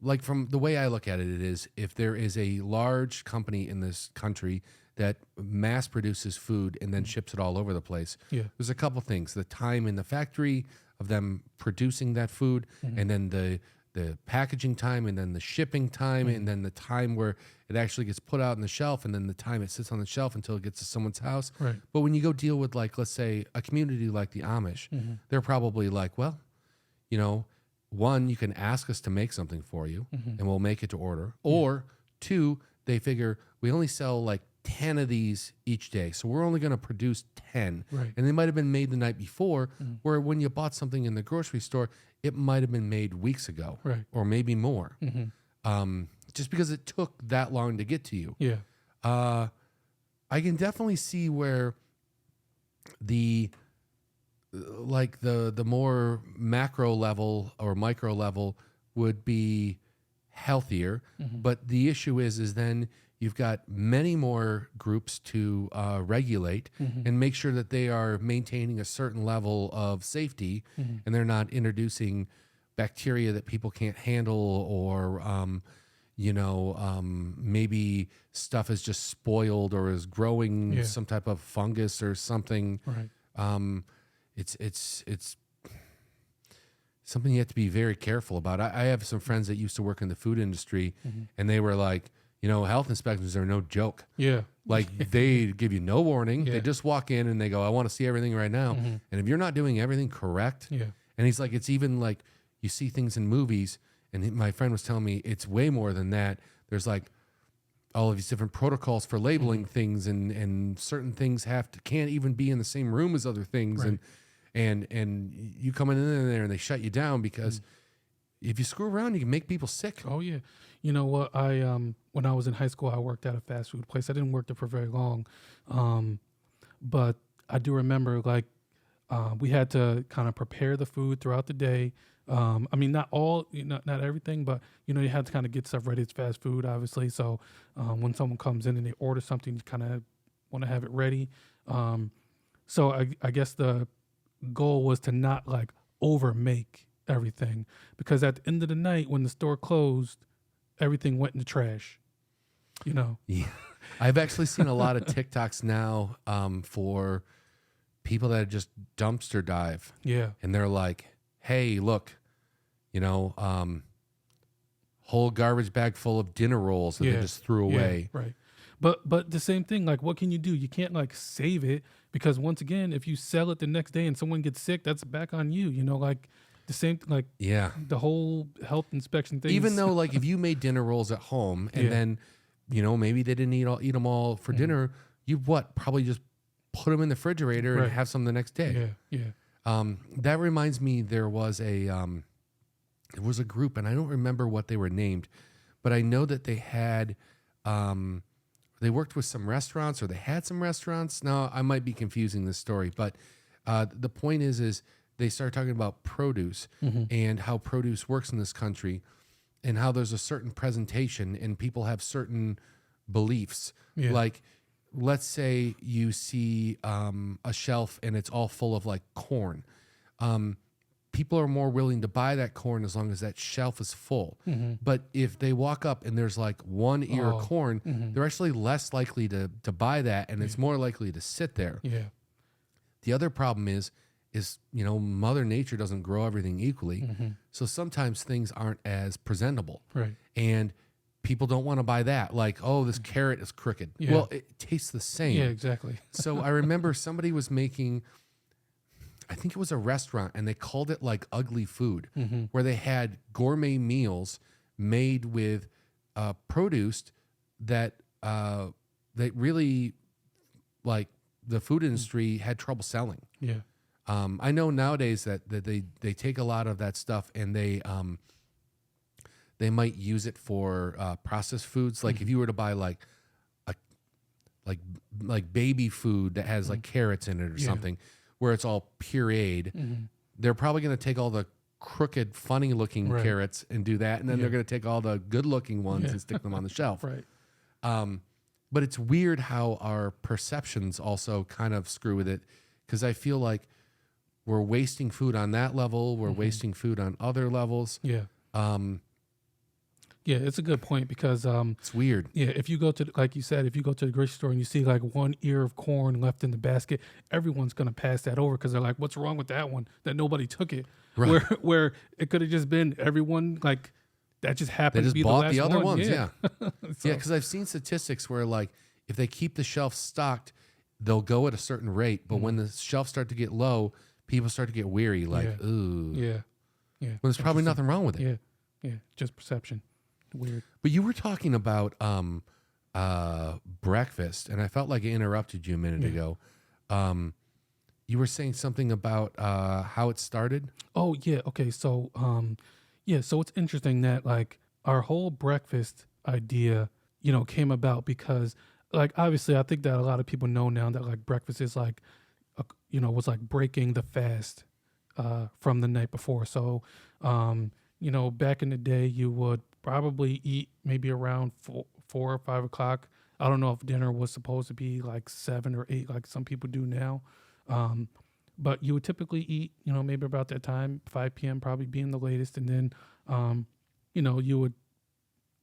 like from the way I look at it, it is if there is a large company in this country that mass produces food and then ships it all over the place. Yeah. There's a couple things: the time in the factory of them producing that food, and then the packaging time, and then the shipping time, and then the time where it actually gets put out on the shelf, and then the time it sits on the shelf until it gets to someone's house. Right. But when you go deal with, like, let's say a community like the Amish, they're probably like, well, one, you can ask us to make something for you and we'll make it to order. Or two, they figure we only sell like 10 of these each day, so we're only going to produce 10. Right. And they might have been made the night before, where when you bought something in the grocery store, it might have been made weeks ago, Right. or maybe more, just because it took that long to get to you. Yeah. I can definitely see where the more macro level or micro level would be healthier, but the issue is then you've got many more groups to regulate and make sure that they are maintaining a certain level of safety, and they're not introducing bacteria that people can't handle, or maybe stuff is just spoiled or is growing some type of fungus or something. Right. It's something you have to be very careful about. I have some friends that used to work in the food industry, and they were like, health inspections are no joke. Yeah. Like they give you no warning. Yeah. They just walk in and they go, I want to see everything right now. And if you're not doing everything correct, and he's like, it's even like you see things in movies, and my friend was telling me it's way more than that. There's like all of these different protocols for labeling things, and certain things can't even be in the same room as other things. Right. And you come in there and they shut you down because if you screw around, you can make people sick. Oh yeah. You know what? When I was in high school, I worked at a fast food place. I didn't work there for very long, but I do remember we had to kind of prepare the food throughout the day. I mean, not everything, but you had to kind of get stuff ready. It's fast food, obviously. So when someone comes in and they order something, you kind of want to have it ready. So I guess the goal was to not like over make everything, because at the end of the night when the store closed, everything went in the trash. Yeah, I've actually seen a lot of TikToks now for people that just dumpster dive. Yeah. And they're like, hey, look, whole garbage bag full of dinner rolls that they just threw away. Right. But the same thing, like, what can you do? You can't like save it, because once again, if you sell it the next day and someone gets sick, that's back on you. Like the same, like the whole health inspection thing. Even though, like, if you made dinner rolls at home and then, maybe they didn't eat them all for dinner, you probably just put them in the refrigerator and have some the next day. Yeah. That reminds me, there was a group, and I don't remember what they were named, but I know that they had, they worked with some restaurants, or they had some restaurants. Now, I might be confusing this story, but the point is they started talking about produce and how produce works in this country, and how there's a certain presentation and people have certain beliefs. Yeah. Like, let's say you see a shelf and it's all full of like corn. People are more willing to buy that corn as long as that shelf is full. But if they walk up and there's like one ear of corn, they're actually less likely to buy that, and it's more likely to sit there. Yeah. The other problem is Mother Nature doesn't grow everything equally. So sometimes things aren't as presentable. Right. And people don't want to buy that. Like, oh, this carrot is crooked. Yeah. Well, it tastes the same. Yeah, exactly. So I remember somebody was making, I think it was a restaurant, and they called it like ugly food, where they had gourmet meals made with produce that they really, like, the food industry had trouble selling. Yeah. I know nowadays that they take a lot of that stuff and they might use it for processed foods. Like if you were to buy like baby food that has like carrots in it or something, where it's all pureed, they're probably going to take all the crooked, funny looking carrots and do that, and then they're going to take all the good looking ones and stick them on the shelf. Right. But it's weird how our perceptions also kind of screw with it, because I feel like we're wasting food on that level. We're wasting food on other levels. Yeah. Yeah, it's a good point because it's weird. Yeah, if you go to, like you said, if you go to the grocery store and you see like one ear of corn left in the basket, everyone's gonna pass that over because they're like, "What's wrong with that one? That nobody took it." Right. Where it could have just been everyone like that just happened They just to be bought the last the other one. ones. Yeah. So- Yeah, because I've seen statistics where like if they keep the shelf stocked, they'll go at a certain rate, but when the shelves start to get low, people start to get weary. Like, ooh, Yeah. When there's probably nothing wrong with it. Yeah. Just perception. Weird. But you were talking about breakfast, and I felt like I interrupted you a minute ago. You were saying something about how it started. Oh yeah. Okay. So so it's interesting that like our whole breakfast idea, came about because like obviously I think that a lot of people know now that like breakfast is like was like breaking the fast from the night before. So back in the day you would probably eat maybe around 4 or 5 o'clock. I don't know if dinner was supposed to be like 7 or 8 like some people do now. But you would typically eat, maybe about that time, 5 p.m. probably being the latest. And then, you would,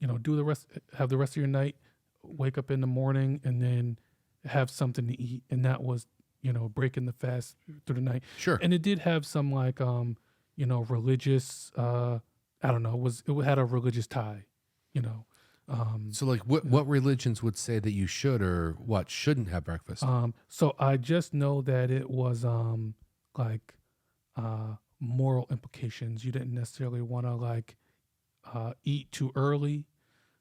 have the rest of your night, wake up in the morning and then have something to eat. And that was, breaking the fast through the night. Sure. And it did have some like, religious, I don't know, it had a religious tie, So like what religions would say that you should or what shouldn't have breakfast? So I just know that it was like moral implications. You didn't necessarily want to like eat too early,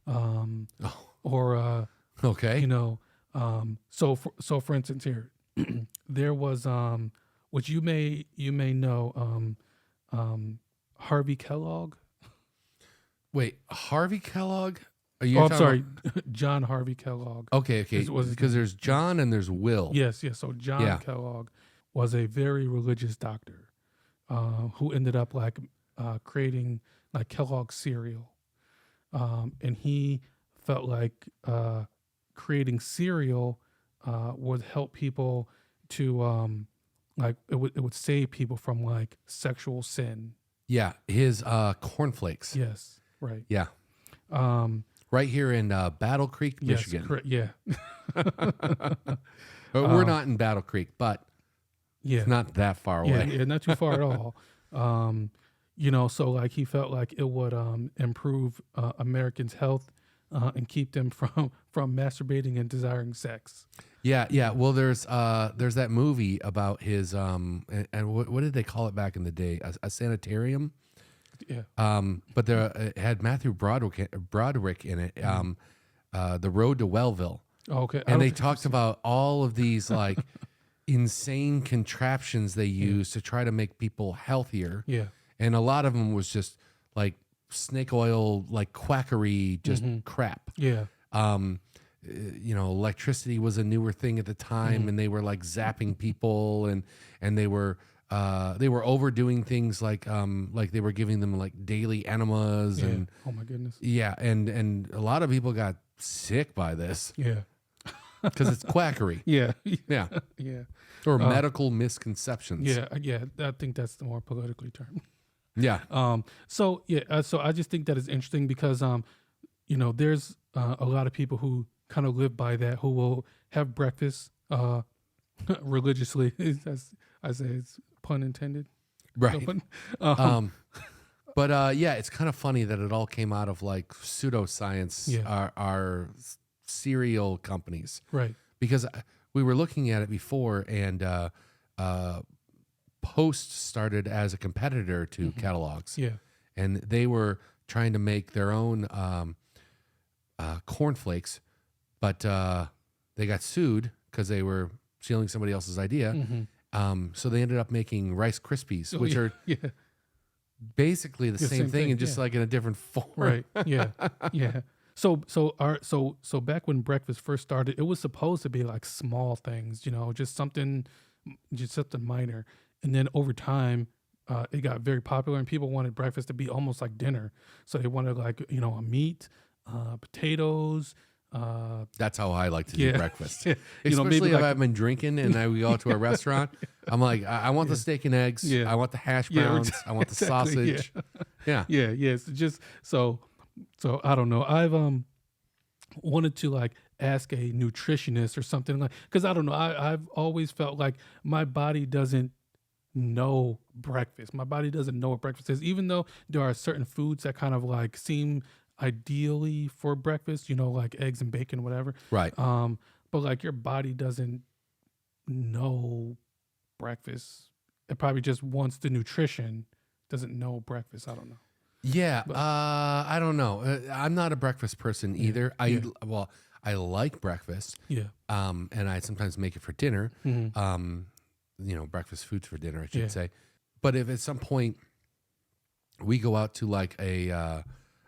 or okay. So for instance here, there was which you may know Harvey Kellogg. Wait, Harvey Kellogg? Are I'm sorry, John Harvey Kellogg. Okay. Because there's John and there's Will. Yes. So John Kellogg was a very religious doctor who ended up like creating like Kellogg cereal, and he felt like creating cereal would help people to like it would save people from like sexual sin. Yeah, his cornflakes. Yes, right. Yeah. Right here in Battle Creek, Michigan. Yes, correct. Yeah. We're not in Battle Creek, but it's not that far away. Yeah, not too far at all. So like he felt like it would improve Americans' health and keep them from masturbating and desiring sex. Yeah. Well, there's that movie about his and what did they call it back in the day? A sanitarium. Yeah. But it had Matthew Broderick in it. The Road to Wellville. Okay. And they talked about all of these like insane contraptions they use to try to make people healthier. Yeah. And a lot of them was just like snake oil, like quackery, just crap. Yeah. Electricity was a newer thing at the time, and they were like zapping people, and they were overdoing things like they were giving them like daily enemas and oh my goodness. Yeah, and a lot of people got sick by this. Yeah. Because it's quackery. Yeah. Yeah. Yeah. Or medical misconceptions. Yeah. I think that's the more politically termed. Yeah. So I just think that is interesting because there's a lot of people who kind of live by that, who will have breakfast religiously, as I say, it's pun intended. Right. But it's kind of funny that it all came out of like pseudoscience, our cereal companies. Right. Because we were looking at it before, and Post started as a competitor to Kellogg's. Yeah. And they were trying to make their own cornflakes, but they got sued because they were stealing somebody else's idea. So they ended up making Rice Krispies, which are basically the same thing and just like in a different form. Right. Yeah. Yeah. So back when breakfast first started, it was supposed to be like small things, you know, just something minor. And then over time, it got very popular and people wanted breakfast to be almost like dinner. So they wanted like, you know, a meat, potatoes. That's how I like to do breakfast. You know, Especially maybe if like, I've been drinking and we go out to a restaurant. I'm like, I want the steak and eggs. Yeah. I want the hash browns. I want the exactly, sausage. Yeah. Yeah. So I don't know. I've wanted to like ask a nutritionist or something like, because I don't know. I've always felt like my body doesn't know breakfast. My body doesn't know what breakfast is, even though there are certain foods that kind of like seem ideally for breakfast, you know, like eggs and bacon, whatever. Right. But like your body doesn't know breakfast. It probably just wants the nutrition, doesn't know breakfast. I don't know. Yeah. But, I don't know. I'm not a breakfast person either. Well, I like breakfast. Yeah. And I sometimes make it for dinner. You know, breakfast foods for dinner, I should say. But if at some point we go out to like a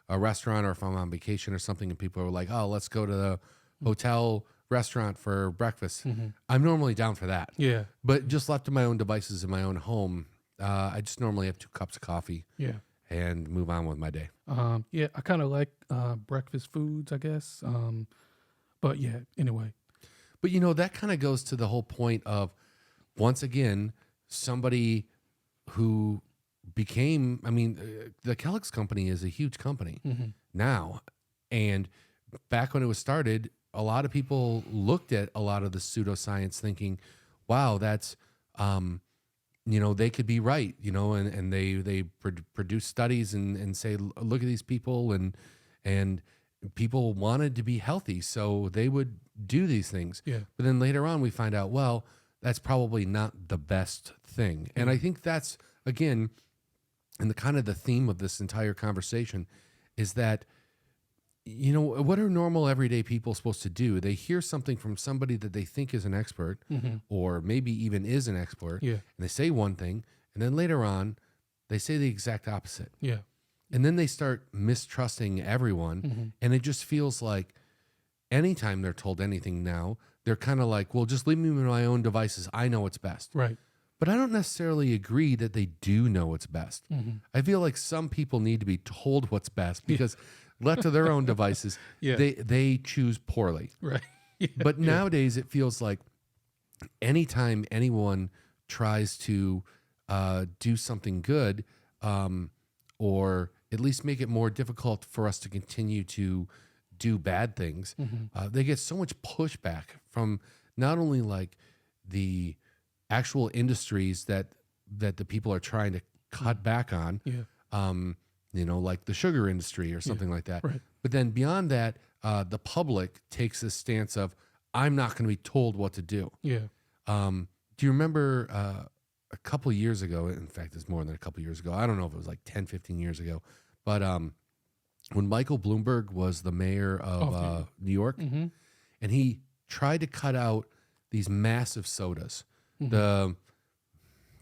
restaurant, or if I'm on vacation or something, and people are like, "Oh, let's go to the hotel restaurant for breakfast," I'm normally down for that. Yeah. But just left to my own devices in my own home, I just normally have 2 cups of coffee. Yeah. And move on with my day. Yeah, I kind of like breakfast foods, I guess. But yeah, anyway. But you know, that kind of goes to the whole point of, once again, somebody who became, I mean, the Kellogg's company is a huge company now. And back when it was started, a lot of people looked at a lot of the pseudoscience thinking, wow, that's, you know, they could be right, you know, and they produce studies and say, look at these people, and people wanted to be healthy, so they would do these things. Yeah. But then later on, we find out, well, that's probably not the best thing. And I think that's, again, and the kind of the theme of this entire conversation is that, you know, what are normal everyday people supposed to do? They hear something from somebody that they think is an expert, or maybe even is an expert, and they say one thing, and then later on, they say the exact opposite. Yeah. And then they start mistrusting everyone, and it just feels like anytime they're told anything now, they're kind of like, well, just leave me with my own devices. I know what's best. Right. But I don't necessarily agree that they do know what's best. I feel like some people need to be told what's best, because left to their own devices, they choose poorly. Right. But nowadays it feels like anytime anyone tries to do something good, or at least make it more difficult for us to continue to do bad things, they get so much pushback from not only like the actual industries that the people are trying to cut back on, you know, like the sugar industry or something like that. Right. But then beyond that, the public takes this stance of, I'm not going to be told what to do. Yeah. Do you remember a couple of years ago, in fact, it's more than a couple of years ago, I don't know if it was like 10, 15 years ago, but when Michael Bloomberg was the mayor of New York, and he tried to cut out these massive sodas, the,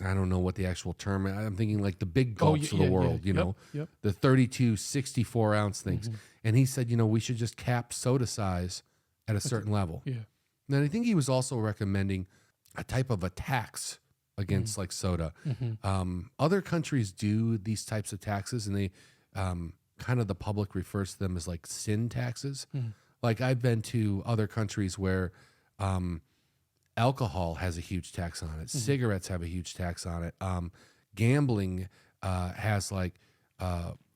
I don't know what the actual term, I'm thinking like the big gulps of the world, you know, the 32, 64 ounce things. And he said, you know, we should just cap soda size at a certain level. Yeah. And I think he was also recommending a type of a tax against like soda. Other countries do these types of taxes, and they kind of, the public refers to them as like sin taxes. Like I've been to other countries where alcohol has a huge tax on it. Cigarettes have a huge tax on it. Gambling has like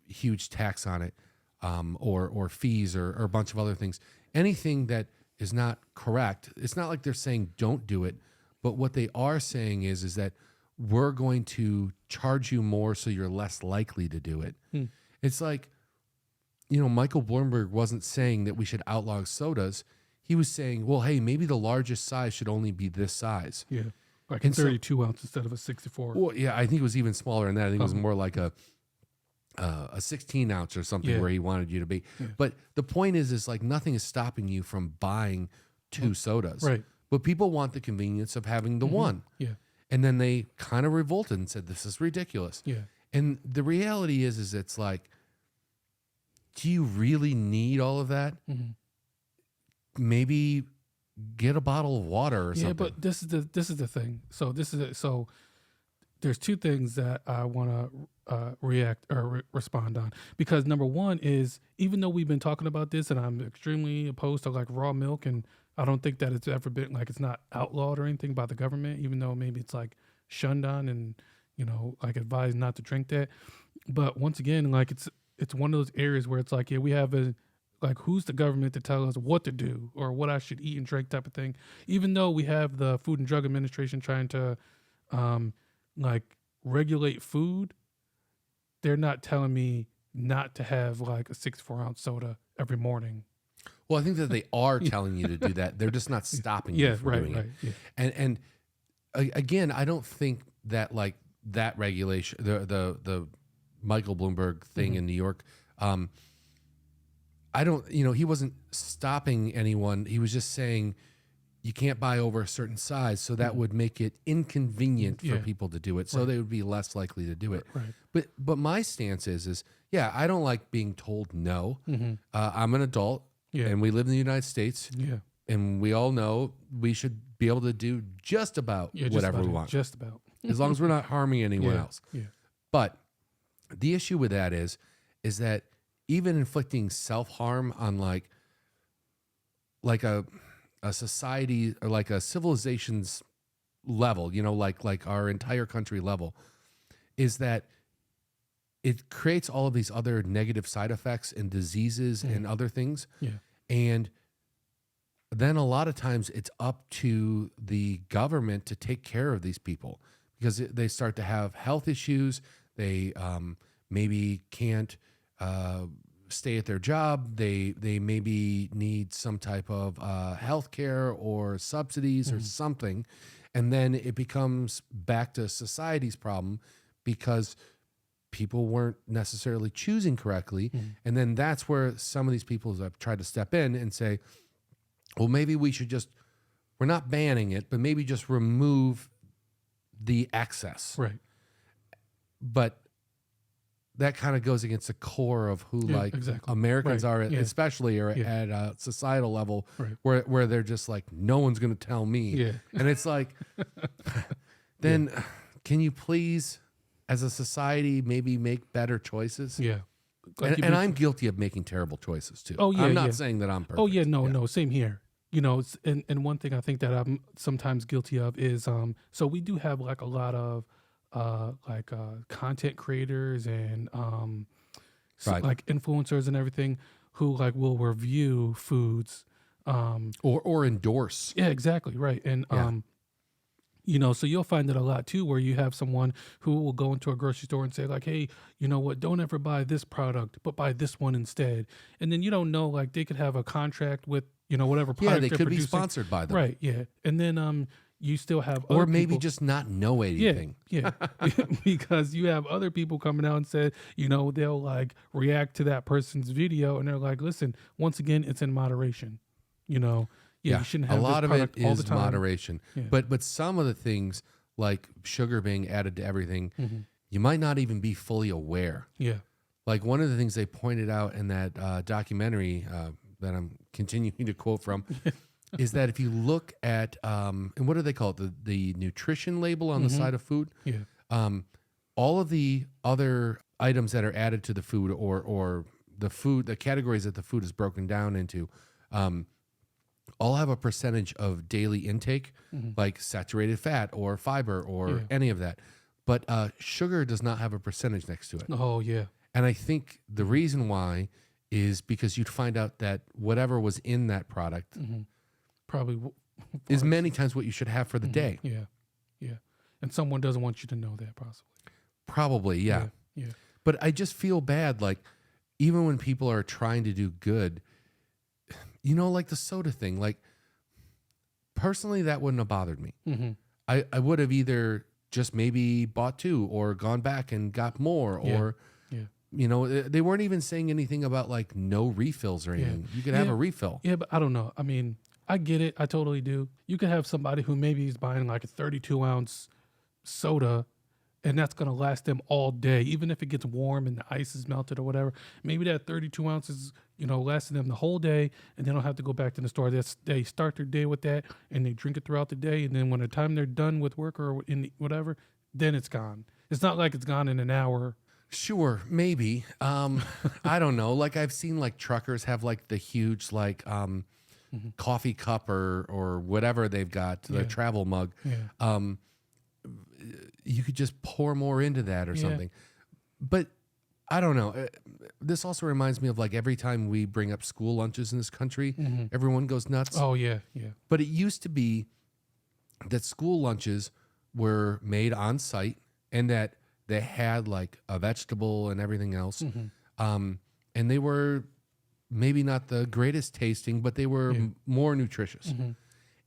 huge tax on it, or fees, or a bunch of other things. Anything that is not correct, it's not like they're saying don't do it, but what they are saying is that we're going to charge you more so you're less likely to do it. It's like, you know, Michael Bloomberg wasn't saying that we should outlaw sodas. He was saying, well, hey, maybe the largest size should only be this size. Yeah. Like a 32 ounce instead of a 64. Well, yeah, I think it was even smaller than that. I think it was more like a 16 ounce or something where he wanted you to be. But the point is like nothing is stopping you from buying 2 sodas. Right. but people want the convenience of having the one. Yeah. And then they kind of revolted and said, this is ridiculous. Yeah. And the reality is it's like, do you really need all of that? Mm-hmm. Maybe get a bottle of water or something. Yeah, but this is the thing. So there's two things that I want to react or respond on, because number one is, even though we've been talking about this and I'm extremely opposed to like raw milk, and I don't think that it's ever been like, it's not outlawed or anything by the government, even though maybe it's like shunned on and, you know, like advised not to drink that. But once again, like it's one of those areas where it's like, yeah, we have like, who's the government to tell us what to do or what I should eat and drink type of thing? Even though we have the Food and Drug Administration trying to like regulate food, they're not telling me not to have like a 64-ounce soda every morning. Well, I think that they are telling you to do that. They're just not stopping you from doing it. Yeah. And again, I don't think that like that regulation, the Michael Bloomberg thing in New York, I don't, you know, he wasn't stopping anyone. He was just saying you can't buy over a certain size, so that would make it inconvenient for people to do it. So they would be less likely to do it. Right. But my stance is yeah, I don't like being told no. I'm an adult, and we live in the United States. Yeah. And we all know we should be able to do just about whatever we want. Just about. As long as we're not harming anyone else. Yeah. But the issue with that is that even inflicting self-harm on like a society or like a civilization's level, you know, like our entire country level, is that it creates all of these other negative side effects and diseases and other things. Yeah. And then a lot of times it's up to the government to take care of these people, because they start to have health issues. They maybe can't stay at their job. They maybe need some type of health care or subsidies or something. And then it becomes back to society's problem because people weren't necessarily choosing correctly. And then that's where some of these people have tried to step in and say, well, maybe we should we're not banning it, but maybe just remove the excess. Right. But that kind of goes against the core of who Americans are, especially or at a societal level where they're just like, no one's going to tell me. Yeah. And it's like, then can you please, as a society, maybe make better choices? Yeah. Like and I'm guilty of making terrible choices too. Oh, yeah, I'm not saying that I'm perfect. Oh, yeah, no, same here. You know, and one thing I think that I'm sometimes guilty of is, so we do have like a lot of content creators and like influencers and everything who like will review foods. Or endorse. Yeah, exactly. Right. And, you know, so you'll find it a lot too, where you have someone who will go into a grocery store and say like, hey, you know what, don't ever buy this product, but buy this one instead. And then you don't know, like they could have a contract with, you know, whatever product they they're could producing. be sponsored by them. Right. Yeah. And then you still have or other maybe people, just not know anything. Yeah. Because you have other people coming out and say, you know, they'll like react to that person's video and they're like, listen, once again, it's in moderation, you know. You shouldn't have a lot this of it product all the is time. moderation. Yeah. But some of the things like sugar being added to everything, you might not even be fully aware. Yeah. Like one of the things they pointed out in that documentary that I'm continuing to quote from is that if you look at, and what do they call it? The nutrition label on the side of food. Yeah. All of the other items that are added to the food or the categories that the food is broken down into, all have a percentage of daily intake, like saturated fat or fiber or any of that. But sugar does not have a percentage next to it. Oh, yeah. And I think the reason why is because you'd find out that whatever was in that product probably is many times what you should have for the day. Yeah. Yeah. And someone doesn't want you to know that possibly. Probably, yeah. Yeah. But I just feel bad, like, even when people are trying to do good, you know, like the soda thing, like, personally, that wouldn't have bothered me. I would have either just maybe bought two or gone back and got more or, you know, they weren't even saying anything about like no refills or anything. You could have a refill. Yeah, but I don't know. I mean, I get it. I totally do. You can have somebody who maybe is buying like a 32-ounce soda, and that's going to last them all day, even if it gets warm and the ice is melted or whatever. Maybe that 32 ounces, lasting them the whole day, and they don't have to go back to the store. They start their day with that, and they drink it throughout the day, and then when the time they're done with work or whatever, then it's gone. It's not like it's gone in an hour. Sure, maybe. I don't know. Like I've seen like truckers have like the huge like coffee cup or whatever they've got, their travel mug. Yeah. You could just pour more into that or something. But I don't know. This also reminds me of like every time we bring up school lunches in this country, everyone goes nuts. Oh, yeah, yeah. But it used to be that school lunches were made on site and that they had like a vegetable and everything else. And they were maybe not the greatest tasting, but they were more nutritious.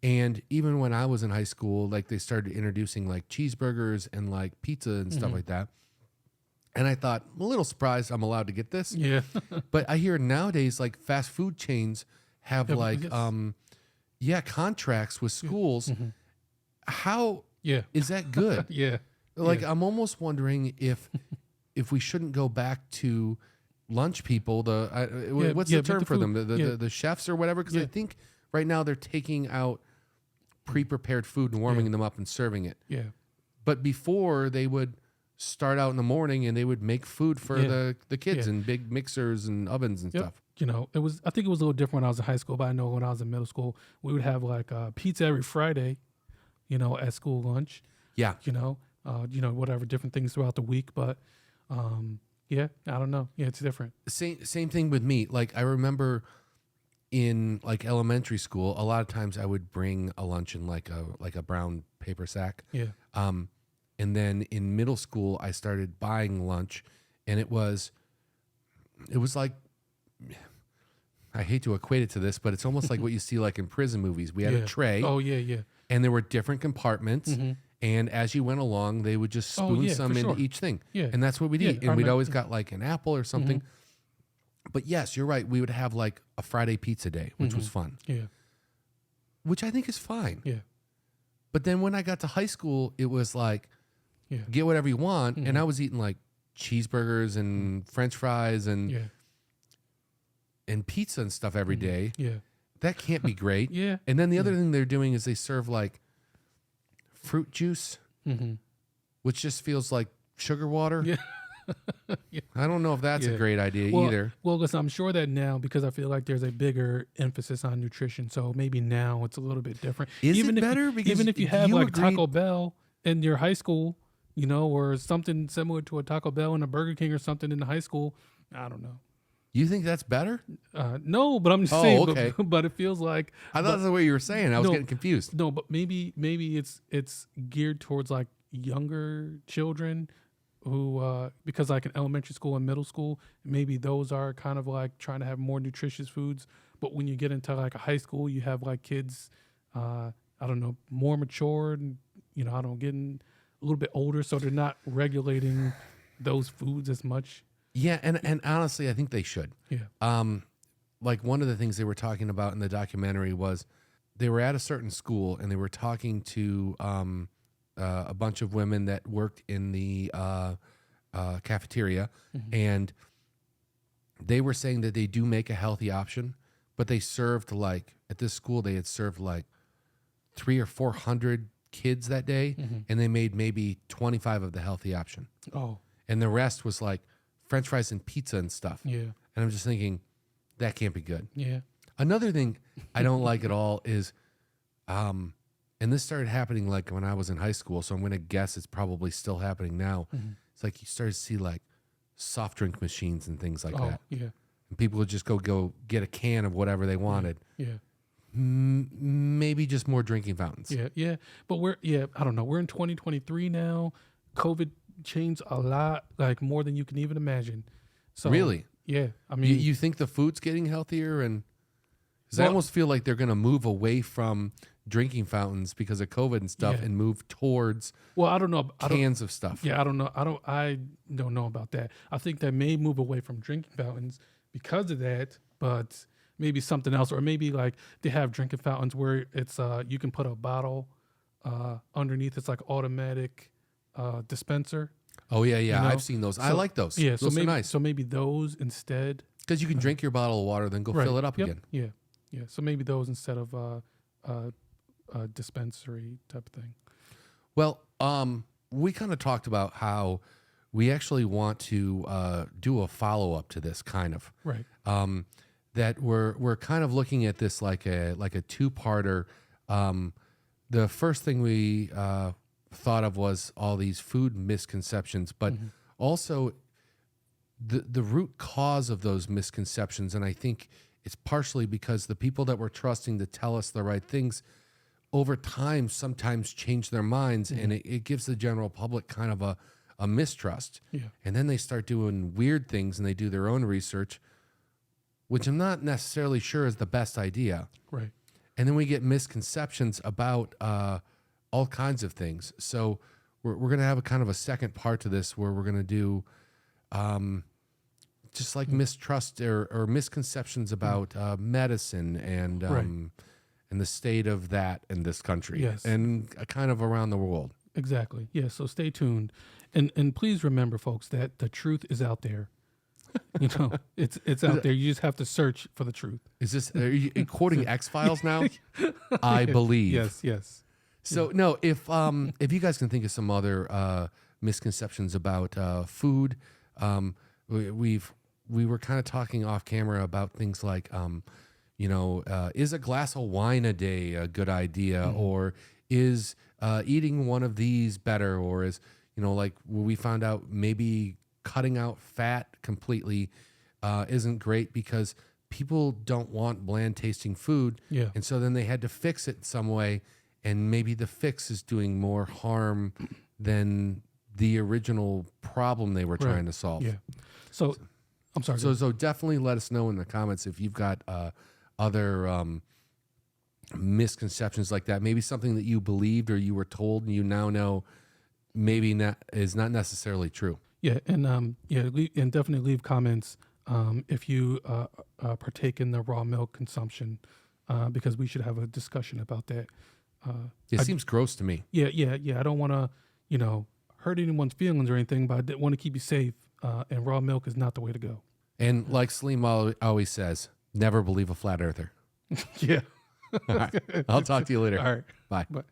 And even when I was in high school, like they started introducing like cheeseburgers and like pizza and stuff like that. And I thought, I'm a little surprised I'm allowed to get this. Yeah. But I hear nowadays like fast food chains have like, contracts with schools. How is that good? Yeah. Like I'm almost wondering if we shouldn't go back to lunch people. What's the term for them? The chefs or whatever? Because I think right now they're taking out pre-prepared food and warming them up and serving it. Yeah. But before they would start out in the morning and they would make food for the kids in big mixers and ovens and stuff. I think it was a little different when I was in high school, but I know when I was in middle school, we would have like pizza every Friday, at school lunch. Yeah. Whatever, different things throughout the week. But I don't know. Yeah, it's different. Same thing with me. Like I remember in like elementary school, a lot of times I would bring a lunch in like a brown paper sack. Yeah. And then in middle school, I started buying lunch, and it was like, I hate to equate it to this, but it's almost like what you see like in prison movies. We had a tray. Oh yeah. And there were different compartments. And as you went along, they would just spoon some into each thing. Yeah. And that's what we'd eat. And we'd always got like an apple or something. But yes, you're right. We would have like a Friday pizza day, which was fun. Yeah. Which I think is fine. Yeah. But then when I got to high school, it was like, get whatever you want. And I was eating like cheeseburgers and French fries and pizza and stuff every day. Yeah. That can't be great. Yeah. And then the other thing they're doing is they serve like fruit juice, which just feels like sugar water. Yeah. I don't know if that's a great idea either. Well, listen, I'm sure that now, because I feel like there's a bigger emphasis on nutrition, so maybe now it's a little bit different. Even if you have like Taco Bell in your high school, or something similar to a Taco Bell and a Burger King or something in the high school, I don't know. You think that's better? No, but I'm just saying. Okay. But it feels like I thought that's what you were saying. I was getting confused. No, but maybe it's geared towards like younger children who, because like in elementary school and middle school, maybe those are kind of like trying to have more nutritious foods. But when you get into like a high school, you have like kids, I don't know, more mature and getting a little bit older, so they're not regulating those foods as much. Yeah, and honestly, I think they should. Yeah. Like one of the things they were talking about in the documentary was they were at a certain school and they were talking to a bunch of women that worked in the cafeteria, and they were saying that they do make a healthy option, but they served like at this school they had served like 300 or 400 kids that day, and they made maybe 25 of the healthy option. Oh, and the rest was like French fries and pizza and stuff. Yeah. And I'm just thinking, that can't be good. Yeah. Another thing I don't like at all is, and this started happening like when I was in high school, so I'm going to guess it's probably still happening now. It's like you start to see like soft drink machines and things like that. Yeah. And people would just go get a can of whatever they wanted. Yeah. Maybe just more drinking fountains. Yeah. Yeah. But I don't know. We're in 2023 now. COVID changed a lot, like more than you can even imagine. So really? Yeah. I mean, you think the food's getting healthier? And because I almost feel like they're going to move away from drinking fountains because of COVID and stuff and move towards I don't know cans of stuff. Yeah, I don't know. I don't know about that. I think they may move away from drinking fountains because of that, but maybe something else, or maybe like they have drinking fountains where it's you can put a bottle underneath. It's like automatic dispenser. Oh yeah, You know? I've seen those. I like those. Yeah, Those so are maybe nice so maybe those instead. because you can drink your bottle of water, then go fill it up Yep. again. Yeah. So maybe those instead of dispensary type of thing. Well, we kind of talked about how we actually want to do a follow up to this kind of. Right. That we're kind of looking at this like a two-parter. The first thing we thought of was all these food misconceptions, but also the root cause of those misconceptions. And I think it's partially because the people that we're trusting to tell us the right things over time sometimes change their minds, and it gives the general public kind of a mistrust. Yeah. And then they start doing weird things and they do their own research, which I'm not necessarily sure is the best idea. Right. And then we get misconceptions about all kinds of things. So we're going to have a kind of a second part to this where we're going to do just like mistrust or misconceptions about medicine and and the state of that in this country. Yes. And kind of around the world. Exactly. Yeah. So stay tuned, and please remember, folks, that the truth is out there. You know, it's out there. You just have to search for the truth. Is this, are you quoting X-Files now? I believe. Yes. So no, if you guys can think of some other misconceptions about food, we were kind of talking off camera about things like, is a glass of wine a day a good idea, or is eating one of these better, or is like we found out maybe cutting out fat completely isn't great because people don't want bland tasting food. Yeah. And so then they had to fix it some way. And maybe the fix is doing more harm than the original problem they were trying to solve. Yeah. So I'm sorry. So definitely let us know in the comments if you've got other misconceptions like that. Maybe something that you believed or you were told and you now know maybe is not necessarily true. Yeah, and and definitely leave comments if you partake in the raw milk consumption, because we should have a discussion about that. It seems gross to me. Yeah. I don't want to, hurt anyone's feelings or anything, but I want to keep you safe. And raw milk is not the way to go. And like Salim always says, never believe a flat earther. Yeah. All right. I'll talk to you later. All right. Bye. Bye.